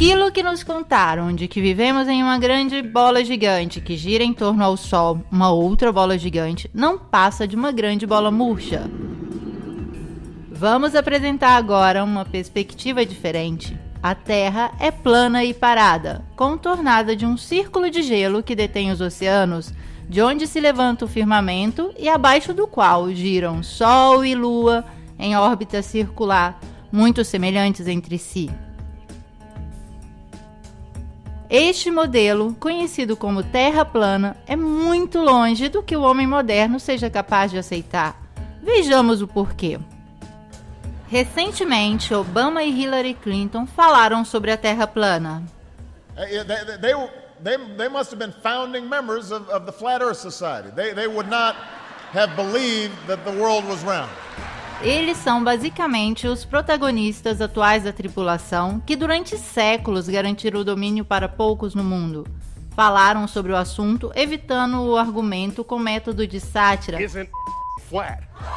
Aquilo que nos contaram de que vivemos em uma grande bola gigante que gira em torno ao Sol, uma outra bola gigante, não passa de uma grande bola murcha. Vamos apresentar agora uma perspectiva diferente. A Terra é plana e parada, contornada de um círculo de gelo que detém os oceanos, de onde se levanta o firmamento e abaixo do qual giram Sol e Lua em órbita circular, muito semelhantes entre si. Este modelo, conhecido como Terra plana, é muito longe do que o homem moderno seja capaz de aceitar. Vejamos o porquê. Recentemente, Obama e Hillary Clinton falaram sobre a Terra plana. They must have been founding members of the Flat Earth Society. They would not have believed that the world was round. Eles são basicamente os protagonistas atuais da tripulação que durante séculos garantiram o domínio para poucos no mundo. Falaram sobre o assunto, evitando o argumento com método de sátira,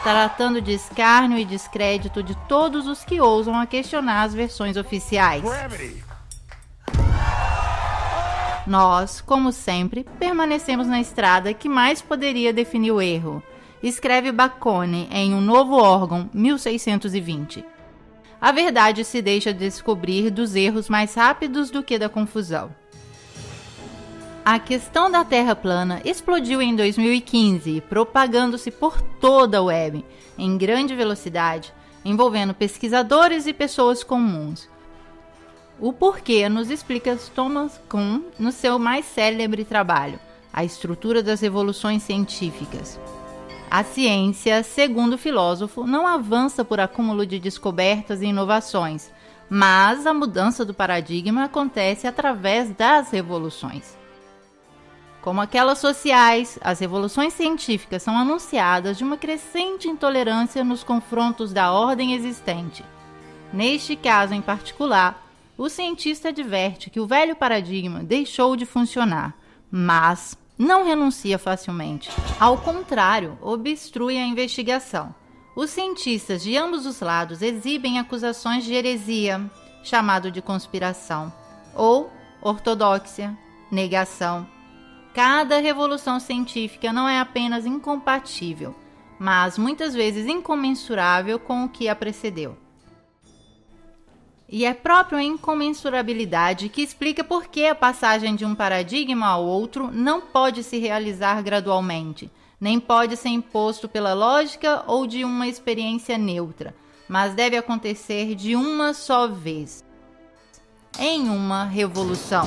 tratando de escárnio e descrédito de todos os que ousam a questionar as versões oficiais. Nós, como sempre, permanecemos na estrada que mais poderia definir o erro. Escreve Bacone em Um Novo Órgão, 1620. A verdade se deixa descobrir dos erros mais rápidos do que da confusão. A questão da Terra plana explodiu em 2015, propagando-se por toda a web, em grande velocidade, envolvendo pesquisadores e pessoas comuns. O porquê nos explica Thomas Kuhn no seu mais célebre trabalho, A Estrutura das Revoluções Científicas. A ciência, segundo o filósofo, não avança por acúmulo de descobertas e inovações, mas a mudança do paradigma acontece através das revoluções. Como aquelas sociais, as revoluções científicas são anunciadas de uma crescente intolerância nos confrontos da ordem existente. Neste caso em particular, o cientista adverte que o velho paradigma deixou de funcionar, mas não renuncia facilmente. Ao contrário, obstrui a investigação. Os cientistas de ambos os lados exibem acusações de heresia, chamado de conspiração, ou ortodoxia, negação. Cada revolução científica não é apenas incompatível, mas muitas vezes incomensurável com o que a precedeu. E é próprio a incomensurabilidade que explica por que a passagem de um paradigma ao outro não pode se realizar gradualmente, nem pode ser imposto pela lógica ou de uma experiência neutra, mas deve acontecer de uma só vez, em uma revolução.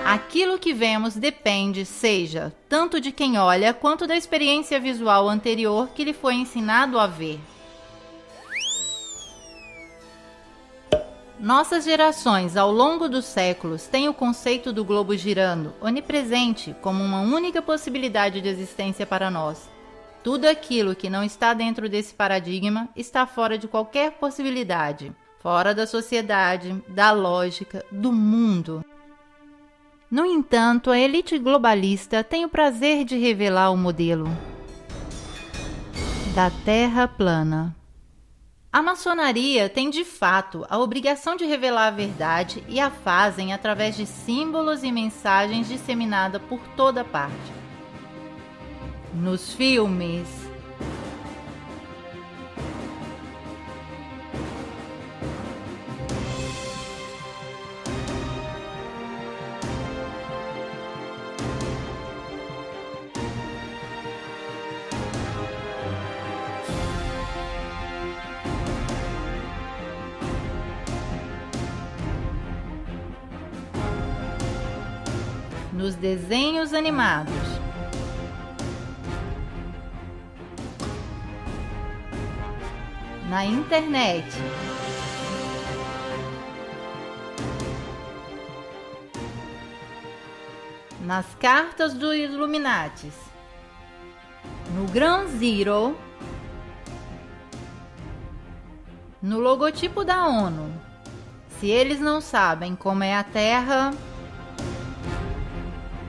Aquilo que vemos depende, seja, tanto de quem olha quanto da experiência visual anterior que lhe foi ensinado a ver. Nossas gerações, ao longo dos séculos, têm o conceito do globo girando, onipresente, como uma única possibilidade de existência para nós. Tudo aquilo que não está dentro desse paradigma está fora de qualquer possibilidade, fora da sociedade, da lógica, do mundo. No entanto, a elite globalista tem o prazer de revelar o modelo da Terra plana. A maçonaria tem de fato a obrigação de revelar a verdade e a fazem através de símbolos e mensagens disseminadas por toda parte. Nos filmes, nos desenhos animados, na internet, nas cartas dos Illuminatis, no Ground Zero, no logotipo da ONU. Se eles não sabem como é a Terra...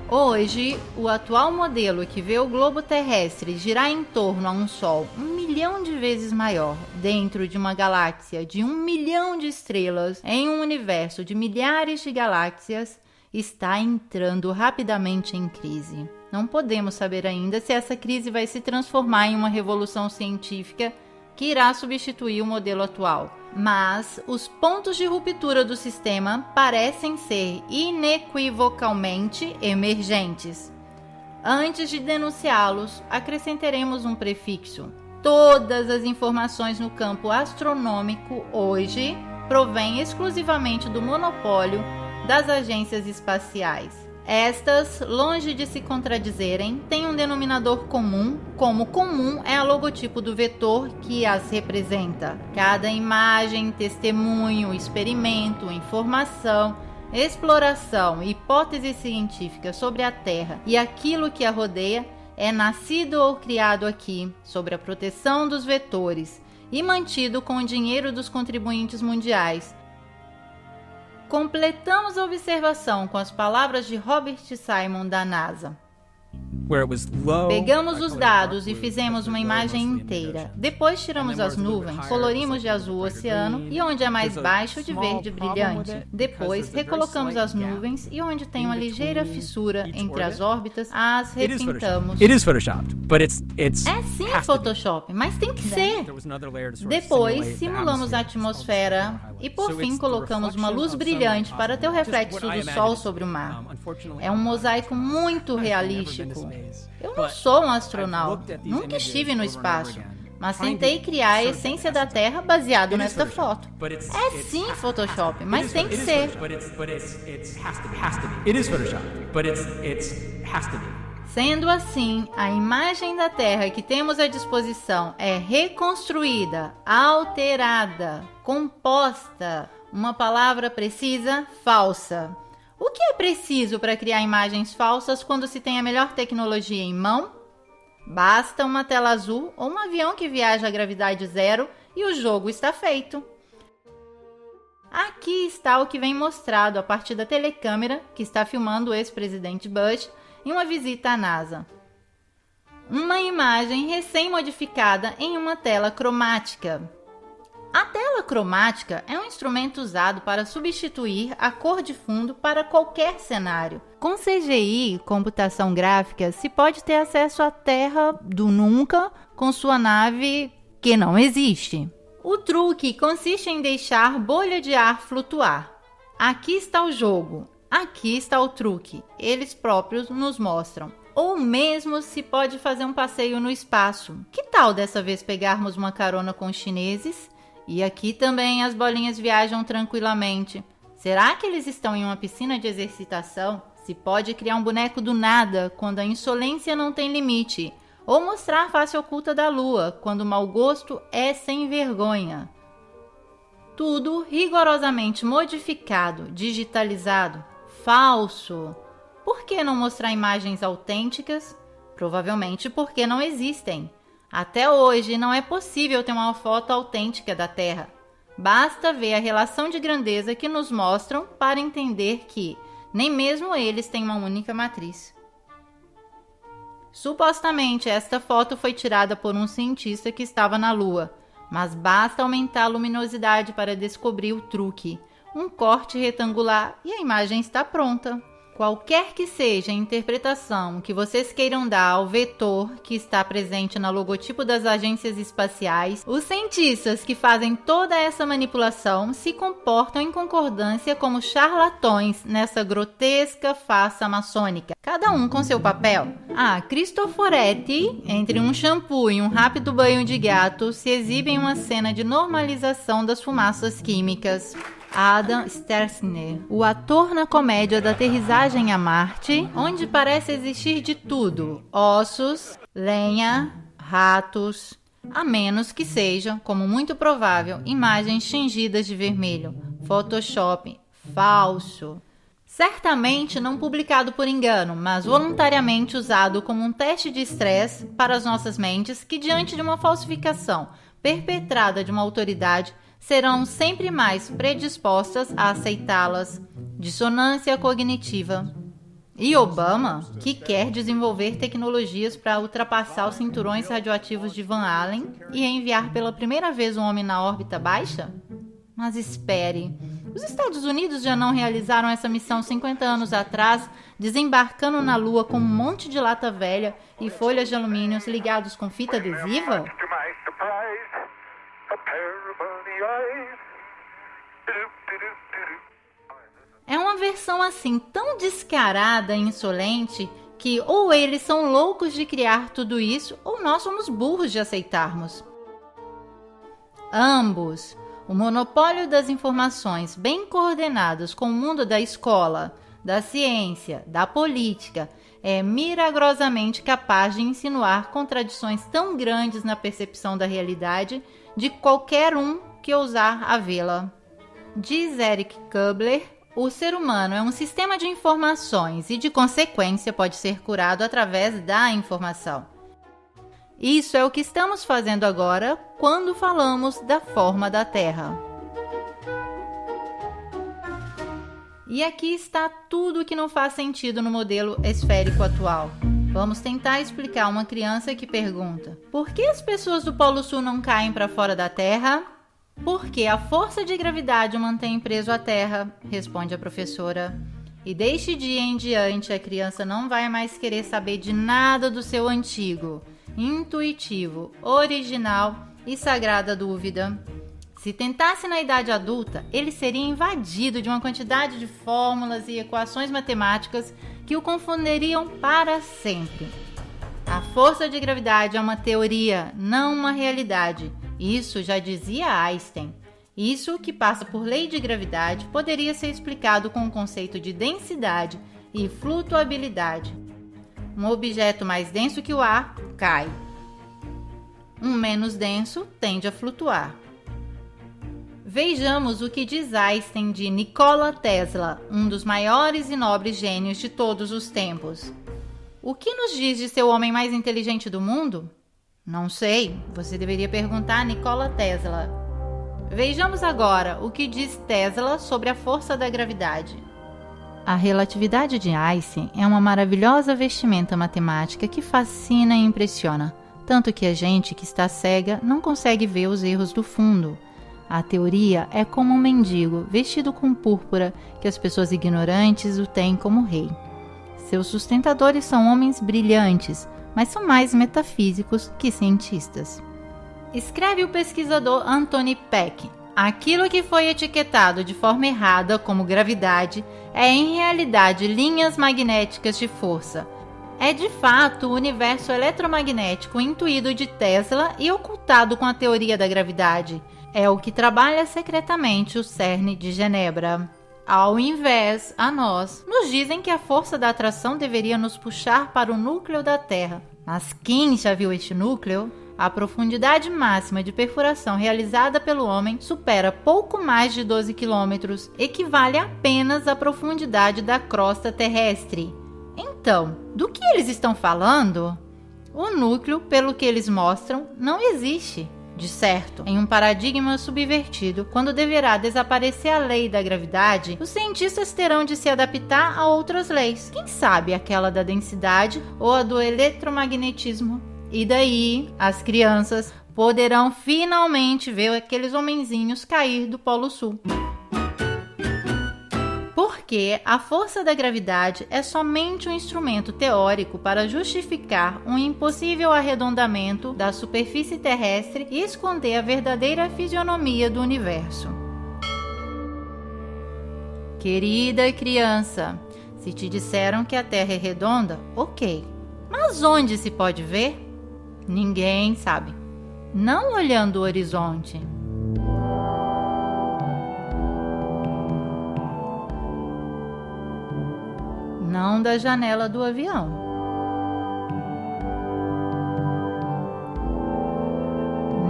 Hoje, o atual modelo que vê o globo terrestre girar em torno a um Sol 1 milhão de vezes maior, dentro de uma galáxia de 1 milhão de estrelas, em um universo de milhares de galáxias, está entrando rapidamente em crise. Não podemos saber ainda se essa crise vai se transformar em uma revolução científica que irá substituir o modelo atual. Mas os pontos de ruptura do sistema parecem ser inequivocalmente emergentes. Antes de denunciá-los, acrescentaremos um prefixo. Todas as informações no campo astronômico hoje provêm exclusivamente do monopólio das agências espaciais. Estas, longe de se contradizerem, têm um denominador comum, como comum é o logotipo do vetor que as representa. Cada imagem, testemunho, experimento, informação, exploração, hipótese científica sobre a Terra e aquilo que a rodeia é nascido ou criado aqui, sob a proteção dos vetores e mantido com o dinheiro dos contribuintes mundiais. Completamos a observação com as palavras de Robert Simon da NASA. Pegamos os dados e fizemos uma imagem inteira. Depois tiramos as nuvens, colorimos de azul o oceano e onde é mais baixo de verde brilhante. Depois recolocamos as nuvens e onde tem uma ligeira fissura entre as órbitas, as repintamos. É sim Photoshop, mas tem que ser. Depois simulamos a atmosfera e por fim colocamos uma luz brilhante para ter o reflexo do sol sobre o mar. É um mosaico muito realístico. Eu não sou um astronauta, nunca estive no espaço, mas tentei criar a essência da Terra baseado nesta foto. É sim Photoshop, mas tem que ser. Sendo assim, a imagem da Terra que temos à disposição é reconstruída, alterada, composta, uma palavra precisa, falsa. O que é preciso para criar imagens falsas quando se tem a melhor tecnologia em mão? Basta uma tela azul ou um avião que viaja a gravidade zero e o jogo está feito. Aqui está o que vem mostrado a partir da telecâmera que está filmando o ex-presidente Bush em uma visita à NASA. Uma imagem recém-modificada em uma tela cromática. A tela cromática é um instrumento usado para substituir a cor de fundo para qualquer cenário. Com CGI, computação gráfica, se pode ter acesso à Terra do nunca com sua nave que não existe. O truque consiste em deixar bolha de ar flutuar. Aqui está o jogo, aqui está o truque. Eles próprios nos mostram. Ou mesmo se pode fazer um passeio no espaço. Que tal dessa vez pegarmos uma carona com os chineses? E aqui também as bolinhas viajam tranquilamente. Será que eles estão em uma piscina de exercitação? Se pode criar um boneco do nada quando a insolência não tem limite. Ou mostrar a face oculta da lua quando o mau gosto é sem vergonha. Tudo rigorosamente modificado, digitalizado, falso. Por que não mostrar imagens autênticas? Provavelmente porque não existem. Até hoje não é possível ter uma foto autêntica da Terra. Basta ver a relação de grandeza que nos mostram para entender que nem mesmo eles têm uma única matriz. Supostamente esta foto foi tirada por um cientista que estava na Lua, mas basta aumentar a luminosidade para descobrir o truque. Um corte retangular e a imagem está pronta. Qualquer que seja a interpretação que vocês queiram dar ao vetor que está presente no logotipo das agências espaciais, os cientistas que fazem toda essa manipulação se comportam em concordância como charlatões nessa grotesca farsa maçônica, cada um com seu papel. Cristoforetti, entre um shampoo e um rápido banho de gato, se exibe em uma cena de normalização das fumaças químicas. Adam Stelzner, o ator na comédia da aterrissagem a Marte, onde parece existir de tudo: ossos, lenha, ratos, a menos que sejam, como muito provável, imagens tingidas de vermelho. Photoshop, falso. Certamente não publicado por engano, mas voluntariamente usado como um teste de estresse para as nossas mentes que, diante de uma falsificação perpetrada de uma autoridade, serão sempre mais predispostas a aceitá-las. Dissonância cognitiva. E Obama, que quer desenvolver tecnologias para ultrapassar os cinturões radioativos de Van Allen e enviar pela primeira vez um homem na órbita baixa? Mas espere, os Estados Unidos já não realizaram essa missão 50 anos atrás, desembarcando na Lua com um monte de lata velha e folhas de alumínio ligados com fita adesiva? É uma versão assim tão descarada e insolente que ou eles são loucos de criar tudo isso ou nós somos burros de aceitarmos. Ambos. O monopólio das informações bem coordenadas com o mundo da escola, da ciência, da política é milagrosamente capaz de insinuar contradições tão grandes na percepção da realidade de qualquer um que ousar a vê-la. Diz Eric Kubler, o ser humano é um sistema de informações e, de consequência, pode ser curado através da informação. Isso é o que estamos fazendo agora quando falamos da forma da Terra. E aqui está tudo o que não faz sentido no modelo esférico atual. Vamos tentar explicar a uma criança que pergunta: por que as pessoas do Polo Sul não caem para fora da Terra? Porque a força de gravidade o mantém preso à Terra, responde a professora. E deste dia em diante a criança não vai mais querer saber de nada do seu antigo, intuitivo, original e sagrada dúvida. Se tentasse na idade adulta, ele seria invadido de uma quantidade de fórmulas e equações matemáticas que o confundiriam para sempre. A força de gravidade é uma teoria, não uma realidade. Isso já dizia Einstein. Isso, que passa por lei de gravidade, poderia ser explicado com o conceito de densidade e flutuabilidade. Um objeto mais denso que o ar cai. Um menos denso tende a flutuar. Vejamos o que diz Einstein de Nikola Tesla, um dos maiores e nobres gênios de todos os tempos. O que nos diz de ser o homem mais inteligente do mundo? Não sei, você deveria perguntar a Nikola Tesla. Vejamos agora o que diz Tesla sobre a força da gravidade. A relatividade de Einstein é uma maravilhosa vestimenta matemática que fascina e impressiona, tanto que a gente que está cega não consegue ver os erros do fundo. A teoria é como um mendigo vestido com púrpura que as pessoas ignorantes o têm como rei. Seus sustentadores são homens brilhantes, mas são mais metafísicos que cientistas. Escreve o pesquisador Anthony Peck: aquilo que foi etiquetado de forma errada como gravidade é em realidade linhas magnéticas de força. É de fato o universo eletromagnético intuído de Tesla e ocultado com a teoria da gravidade. É o que trabalha secretamente o CERN de Genebra. Ao invés, a nós, nos dizem que a força da atração deveria nos puxar para o núcleo da Terra. Mas quem já viu este núcleo? A profundidade máxima de perfuração realizada pelo homem supera pouco mais de 12 quilômetros, equivale apenas à profundidade da crosta terrestre. Então, do que eles estão falando? O núcleo, pelo que eles mostram, não existe. De certo, em um paradigma subvertido, quando deverá desaparecer a lei da gravidade, os cientistas terão de se adaptar a outras leis. Quem sabe aquela da densidade ou a do eletromagnetismo? E daí, as crianças poderão finalmente ver aqueles homenzinhos cair do Polo Sul. Porque a força da gravidade é somente um instrumento teórico para justificar um impossível arredondamento da superfície terrestre e esconder a verdadeira fisionomia do universo. Querida criança, se te disseram que a Terra é redonda, ok. Mas onde se pode ver? Ninguém sabe. Não olhando o horizonte. Não da janela do avião.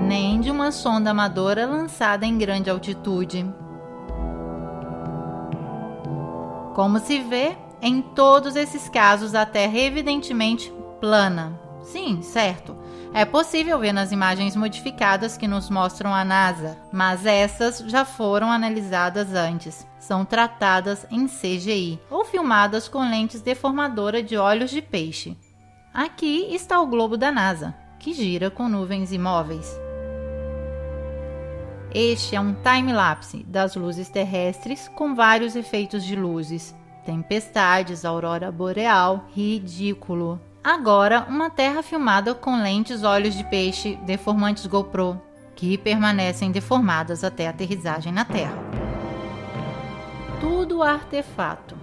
Nem de uma sonda amadora lançada em grande altitude. Como se vê, em todos esses casos a Terra é evidentemente plana, Sim, certo. É possível ver nas imagens modificadas que nos mostram a NASA, mas essas já foram analisadas antes. São tratadas em CGI ou filmadas com lentes deformadoras de olhos de peixe. Aqui está o globo da NASA, que gira com nuvens imóveis. Este é um time-lapse das luzes terrestres com vários efeitos de luzes. Tempestades, aurora boreal, ridículo. Agora, uma Terra filmada com lentes olhos de peixe deformantes GoPro, que permanecem deformadas até a aterrissagem na Terra. Tudo artefato.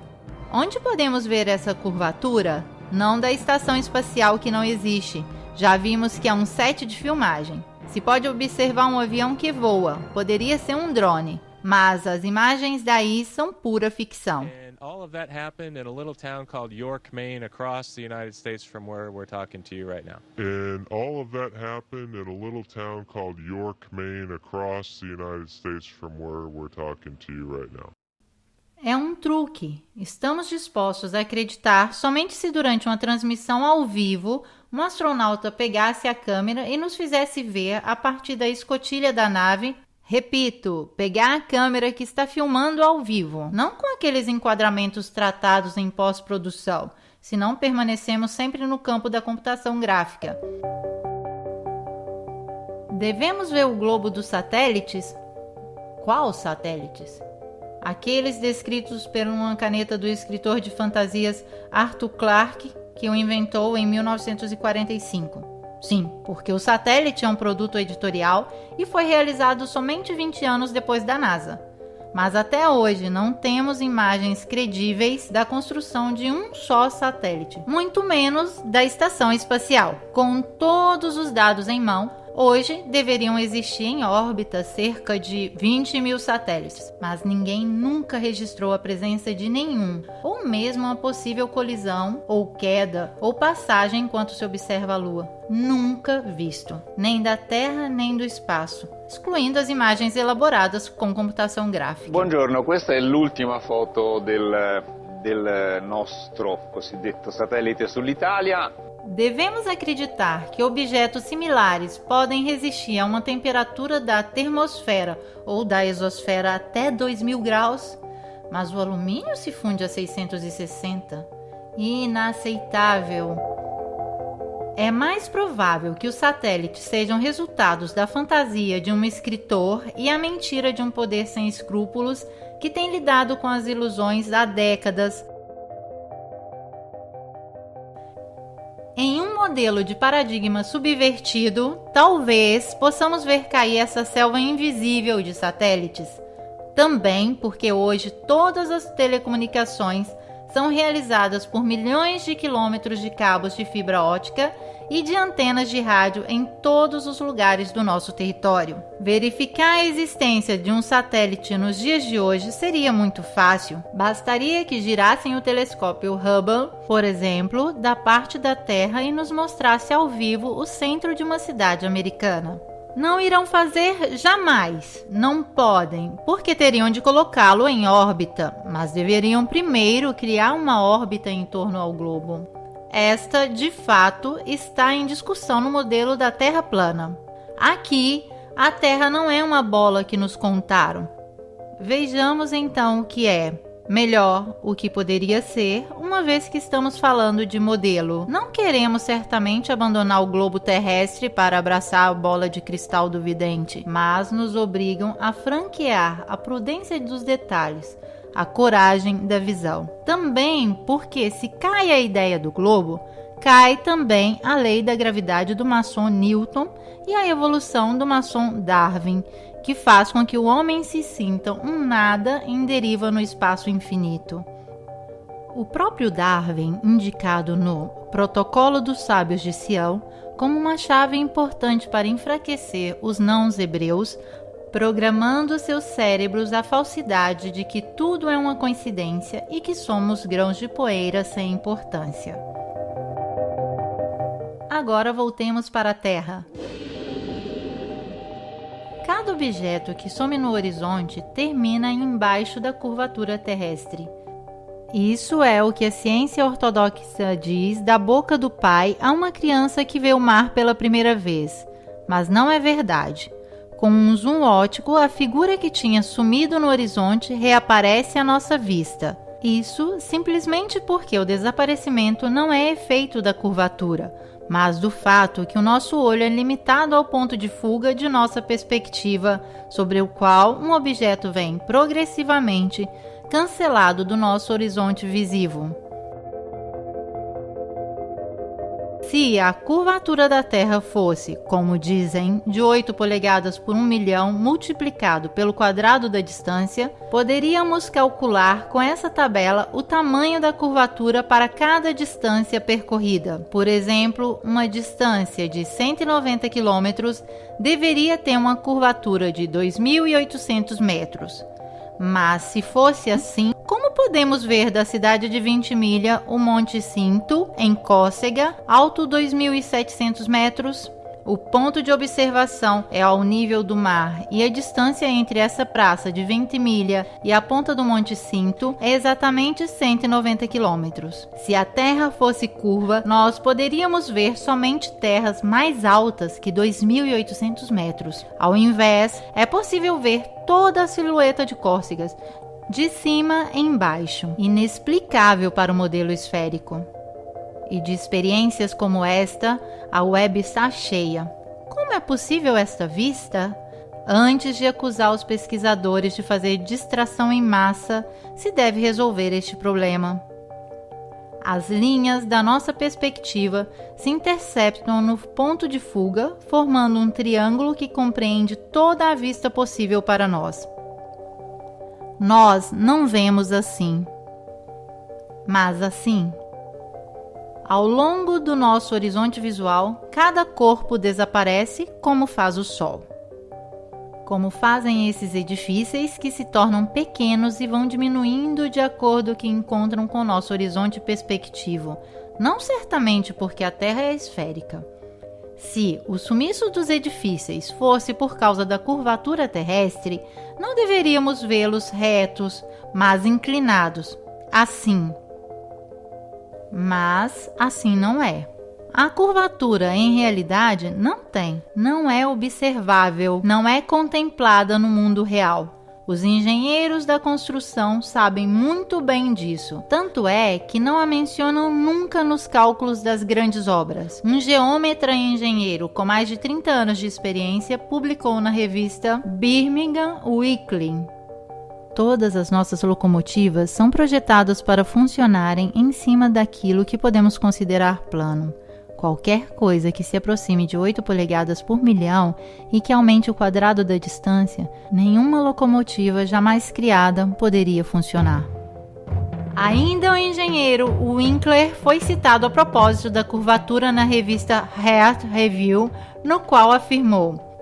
Onde podemos ver essa curvatura? Não da estação espacial que não existe. Já vimos que é um set de filmagem. Se pode observar um avião que voa, poderia ser um drone, mas as imagens daí são pura ficção. All of that happened in a little town called York, Maine, across the United States from where we're talking to you right now. And all of that happened in a little town called York, Maine, across the United States from where we're talking to you right now. É um truque. Estamos dispostos a acreditar somente se durante uma transmissão ao vivo um astronauta pegasse a câmera e nos fizesse ver a partir da escotilha da nave. Repito, pegar a câmera que está filmando ao vivo, não com aqueles enquadramentos tratados em pós-produção, senão permanecemos sempre no campo da computação gráfica. Devemos ver o globo dos satélites? Qual satélites? Aqueles descritos por uma caneta do escritor de fantasias Arthur Clarke, que o inventou em 1945. Sim, porque o satélite é um produto editorial e foi realizado somente 20 anos depois da NASA. Mas até hoje não temos imagens credíveis da construção de um só satélite, muito menos da estação espacial. Com todos os dados em mão, hoje deveriam existir em órbita cerca de 20 mil satélites, mas ninguém nunca registrou a presença de nenhum, ou mesmo uma possível colisão, ou queda, ou passagem enquanto se observa a Lua. Nunca visto, nem da Terra nem do espaço, excluindo as imagens elaboradas com computação gráfica. Buongiorno, questa è l'ultima foto del nostro cosiddetto satellite sull'Italia. Devemos acreditar que objetos similares podem resistir a uma temperatura da termosfera ou da exosfera até 2000 graus, mas o alumínio se funde a 660. Inaceitável. É mais provável que os satélites sejam resultados da fantasia de um escritor e a mentira de um poder sem escrúpulos que tem lidado com as ilusões há décadas. Em um modelo de paradigma subvertido, talvez possamos ver cair essa selva invisível de satélites. Também porque hoje todas as telecomunicações são realizadas por milhões de quilômetros de cabos de fibra ótica e de antenas de rádio em todos os lugares do nosso território. Verificar a existência de um satélite nos dias de hoje seria muito fácil. Bastaria que girassem o telescópio Hubble, por exemplo, da parte da Terra e nos mostrasse ao vivo o centro de uma cidade americana. Não irão fazer jamais, não podem, porque teriam de colocá-lo em órbita, mas deveriam primeiro criar uma órbita em torno ao globo. Esta, de fato, está em discussão no modelo da Terra plana. Aqui, a Terra não é uma bola que nos contaram. Vejamos então o que é. Melhor, o que poderia ser, uma vez que estamos falando de modelo. Não queremos certamente abandonar o globo terrestre para abraçar a bola de cristal do vidente, mas nos obrigam a franquear a prudência dos detalhes, a coragem da visão. Também porque se cai a ideia do globo, cai também a lei da gravidade do maçom Newton e a evolução do maçom Darwin, que faz com que o homem se sinta um nada em deriva no espaço infinito. O próprio Darwin, indicado no Protocolo dos Sábios de Sião, como uma chave importante para enfraquecer os não-hebreus, programando seus cérebros à falsidade de que tudo é uma coincidência e que somos grãos de poeira sem importância. Agora voltemos para a Terra. Cada objeto que some no horizonte termina embaixo da curvatura terrestre. Isso é o que a ciência ortodoxa diz da boca do pai a uma criança que vê o mar pela primeira vez. Mas não é verdade. Com um zoom óptico, a figura que tinha sumido no horizonte reaparece à nossa vista. Isso simplesmente porque o desaparecimento não é efeito da curvatura, mas do fato que o nosso olho é limitado ao ponto de fuga de nossa perspectiva, sobre o qual um objeto vem progressivamente cancelado do nosso horizonte visível. Se a curvatura da Terra fosse, como dizem, de 8 polegadas por 1 milhão multiplicado pelo quadrado da distância, poderíamos calcular com essa tabela o tamanho da curvatura para cada distância percorrida. Por exemplo, uma distância de 190 km deveria ter uma curvatura de 2.800 metros. Mas se fosse assim, como podemos ver da cidade de Ventimiglia o Monte Cinto, em Córcega, alto 2.700 metros? O ponto de observação é ao nível do mar e a distância entre essa praça de Ventimiglia e a ponta do Monte Cinto é exatamente 190 quilômetros. Se a Terra fosse curva, nós poderíamos ver somente terras mais altas que 2.800 metros. Ao invés, é possível ver toda a silhueta de Córcegas, de cima em baixo, inexplicável para o modelo esférico. E de experiências como esta, a web está cheia. Como é possível esta vista? Antes de acusar os pesquisadores de fazer distração em massa, se deve resolver este problema. As linhas da nossa perspectiva se interceptam no ponto de fuga, formando um triângulo que compreende toda a vista possível para nós. Nós não vemos assim, mas assim. Ao longo do nosso horizonte visual, cada corpo desaparece como faz o Sol. Como fazem esses edifícios que se tornam pequenos e vão diminuindo de acordo que encontram com o nosso horizonte perspectivo, não certamente porque a Terra é esférica. Se o sumiço dos edifícios fosse por causa da curvatura terrestre, não deveríamos vê-los retos, mas inclinados, assim. Mas assim não é. A curvatura, em realidade, não é observável, não é contemplada no mundo real. Os engenheiros da construção sabem muito bem disso. Tanto é que não a mencionam nunca nos cálculos das grandes obras. Um geômetra e engenheiro com mais de 30 anos de experiência publicou na revista Birmingham Weekly. Todas as nossas locomotivas são projetadas para funcionarem em cima daquilo que podemos considerar plano. Qualquer coisa que se aproxime de 8 polegadas por milhão e que aumente o quadrado da distância, nenhuma locomotiva jamais criada poderia funcionar. Ainda o engenheiro Winkler foi citado a propósito da curvatura na revista Earth Review, no qual afirmou: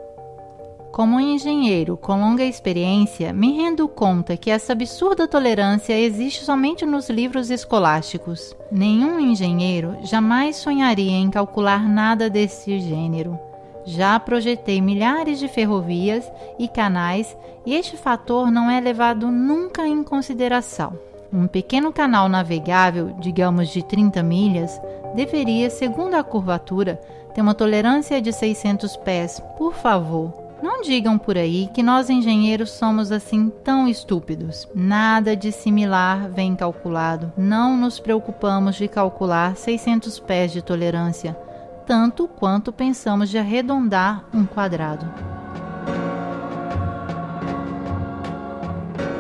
como engenheiro com longa experiência, me rendo conta que essa absurda tolerância existe somente nos livros escolásticos. Nenhum engenheiro jamais sonharia em calcular nada desse gênero. Já projetei milhares de ferrovias e canais e este fator não é levado nunca em consideração. Um pequeno canal navegável, digamos de 30 milhas, deveria, segundo a curvatura, ter uma tolerância de 600 pés. Por favor, não digam por aí que nós engenheiros somos assim tão estúpidos. Nada de similar vem calculado. Não nos preocupamos de calcular 600 pés de tolerância, tanto quanto pensamos de arredondar um quadrado.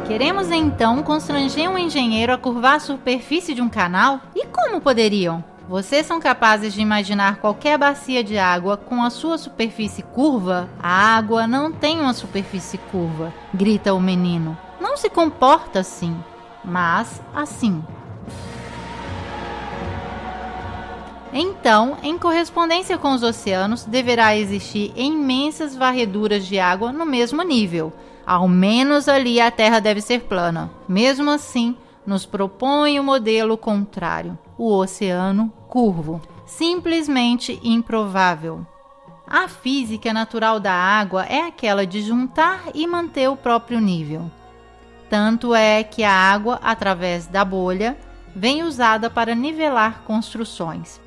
Queremos então constranger um engenheiro a curvar a superfície de um canal? E como poderiam? Vocês são capazes de imaginar qualquer bacia de água com a sua superfície curva? A água não tem uma superfície curva, grita o menino. Não se comporta assim, mas assim. Então, em correspondência com os oceanos, deverá existir imensas varreduras de água no mesmo nível. Ao menos ali a Terra deve ser plana. Mesmo assim, nos propõe o modelo contrário, o oceano curvo. Simplesmente improvável. A física natural da água é aquela de juntar e manter o próprio nível. Tanto é que a água, através da bolha, vem usada para nivelar construções.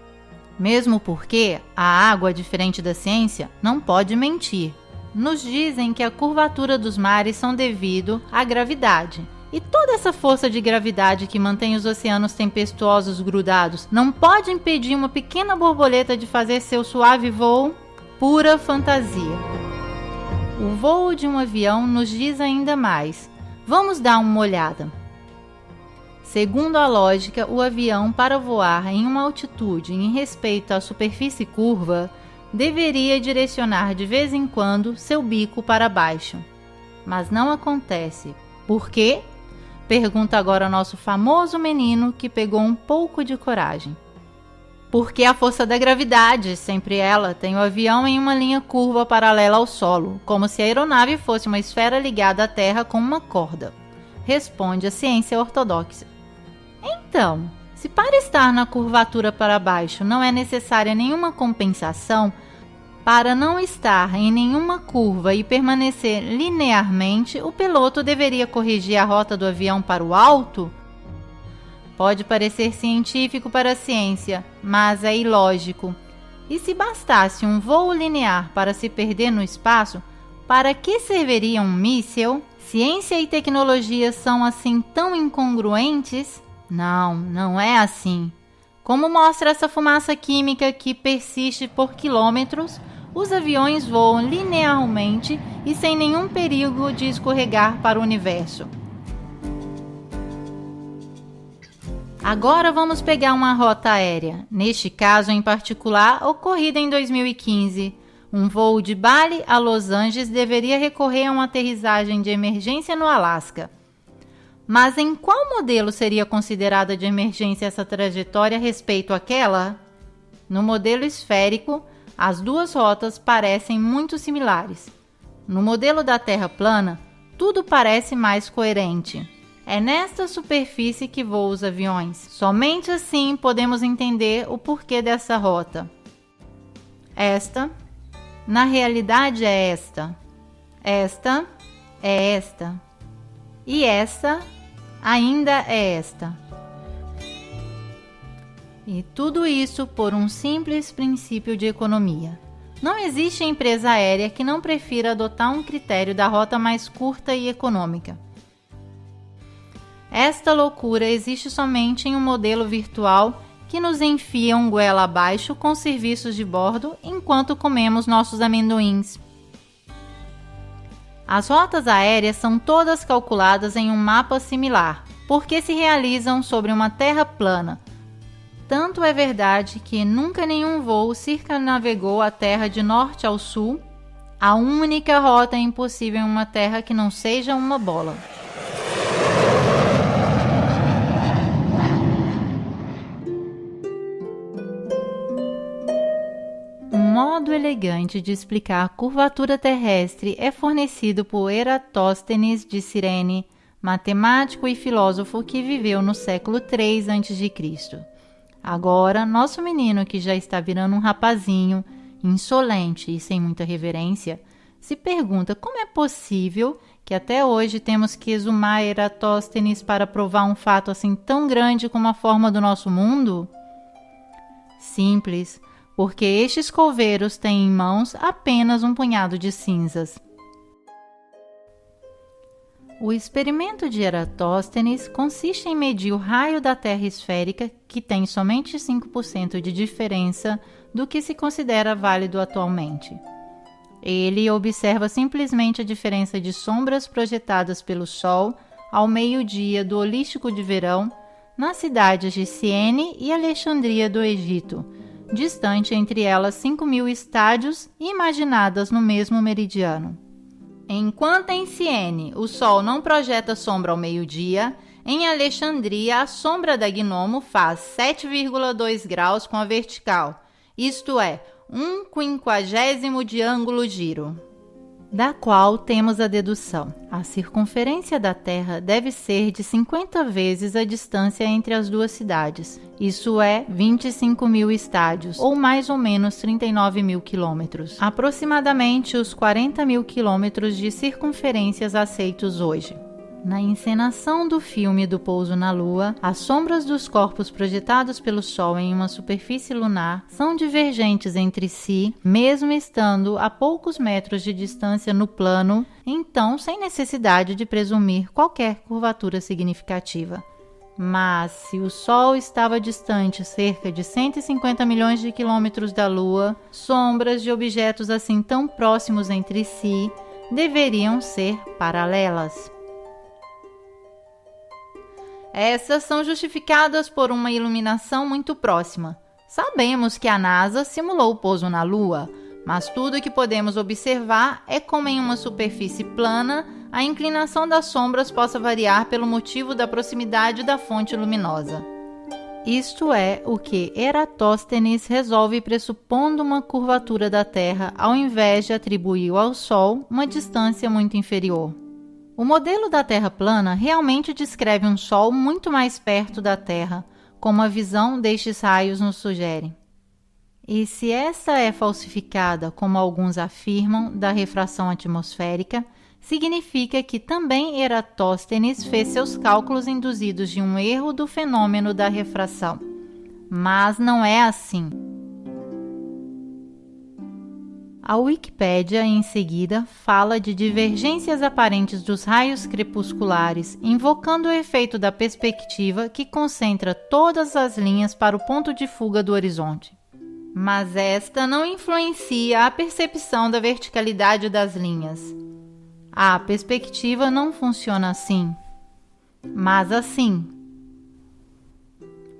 Mesmo porque a água, diferente da ciência, não pode mentir. Nos dizem que a curvatura dos mares são devido à gravidade. E toda essa força de gravidade que mantém os oceanos tempestuosos grudados não pode impedir uma pequena borboleta de fazer seu suave voo? Pura fantasia. O voo de um avião nos diz ainda mais. Vamos dar uma olhada. Segundo a lógica, o avião, para voar em uma altitude em respeito à superfície curva, deveria direcionar de vez em quando seu bico para baixo. Mas não acontece. Por quê? Pergunta agora nosso famoso menino que pegou um pouco de coragem. Porque a força da gravidade, sempre ela, tem o avião em uma linha curva paralela ao solo, como se a aeronave fosse uma esfera ligada à Terra com uma corda. Responde a ciência ortodoxa. Então, se para estar na curvatura para baixo não é necessária nenhuma compensação, para não estar em nenhuma curva e permanecer linearmente, o piloto deveria corrigir a rota do avião para o alto? Pode parecer científico para a ciência, mas é ilógico. E se bastasse um voo linear para se perder no espaço, para que serviria um míssil? Ciência e tecnologia são assim tão incongruentes? Não é assim. Como mostra essa fumaça química que persiste por quilômetros, os aviões voam linearmente e sem nenhum perigo de escorregar para o universo. Agora vamos pegar uma rota aérea, neste caso em particular, ocorrida em 2015. Um voo de Bali a Los Angeles deveria recorrer a uma aterrissagem de emergência no Alasca. Mas em qual modelo seria considerada de emergência essa trajetória a respeito àquela? No modelo esférico, as duas rotas parecem muito similares. No modelo da Terra plana, tudo parece mais coerente. É nesta superfície que voam os aviões. Somente assim podemos entender o porquê dessa rota. Esta, na realidade, é esta. Esta é esta. E esta ainda é esta. E tudo isso por um simples princípio de economia. Não existe empresa aérea que não prefira adotar um critério da rota mais curta e econômica. Esta loucura existe somente em um modelo virtual que nos enfia um goela abaixo com serviços de bordo enquanto comemos nossos amendoins. As rotas aéreas são todas calculadas em um mapa similar, porque se realizam sobre uma terra plana. Tanto é verdade que nunca nenhum voo circunnavegou a Terra de norte ao sul. A única rota impossível em uma terra que não seja uma bola. Um modo elegante de explicar a curvatura terrestre é fornecido por Eratóstenes de Cirene, matemático e filósofo que viveu no século III a.C. Agora, nosso menino, que já está virando um rapazinho, insolente e sem muita reverência, se pergunta como é possível que até hoje temos que exumar Eratóstenes para provar um fato assim tão grande como a forma do nosso mundo? Simples, porque estes coveiros têm em mãos apenas um punhado de cinzas. O experimento de Eratóstenes consiste em medir o raio da Terra esférica, que tem somente 5% de diferença do que se considera válido atualmente. Ele observa simplesmente a diferença de sombras projetadas pelo Sol ao meio-dia do holístico de verão nas cidades de Siene e Alexandria do Egito, distante entre elas 5.000 estádios imaginadas no mesmo meridiano. Enquanto em Siene o Sol não projeta sombra ao meio-dia, em Alexandria a sombra da gnomo faz 7,2 graus com a vertical, isto é, 1/50 de ângulo giro. Da qual temos a dedução: a circunferência da Terra deve ser de 50 vezes a distância entre as duas cidades, isso é 25.000 estádios, ou mais ou menos 39.000 quilômetros, aproximadamente os 40.000 quilômetros de circunferências aceitos hoje. Na encenação do filme do pouso na Lua, as sombras dos corpos projetados pelo Sol em uma superfície lunar são divergentes entre si, mesmo estando a poucos metros de distância no plano, então sem necessidade de presumir qualquer curvatura significativa. Mas, se o Sol estava distante cerca de 150 milhões de quilômetros da Lua, sombras de objetos assim tão próximos entre si deveriam ser paralelas. Essas são justificadas por uma iluminação muito próxima. Sabemos que a NASA simulou o pouso na Lua, mas tudo o que podemos observar é como em uma superfície plana, a inclinação das sombras possa variar pelo motivo da proximidade da fonte luminosa. Isto é o que Eratóstenes resolve pressupondo uma curvatura da Terra ao invés de atribuir ao Sol uma distância muito inferior. O modelo da Terra plana realmente descreve um Sol muito mais perto da Terra, como a visão destes raios nos sugere. E se essa é falsificada, como alguns afirmam, da refração atmosférica, significa que também Eratóstenes fez seus cálculos induzidos de um erro do fenômeno da refração. Mas não é assim. A Wikipédia, em seguida, fala de divergências aparentes dos raios crepusculares, invocando o efeito da perspectiva que concentra todas as linhas para o ponto de fuga do horizonte. Mas esta não influencia a percepção da verticalidade das linhas. A perspectiva não funciona assim, mas assim.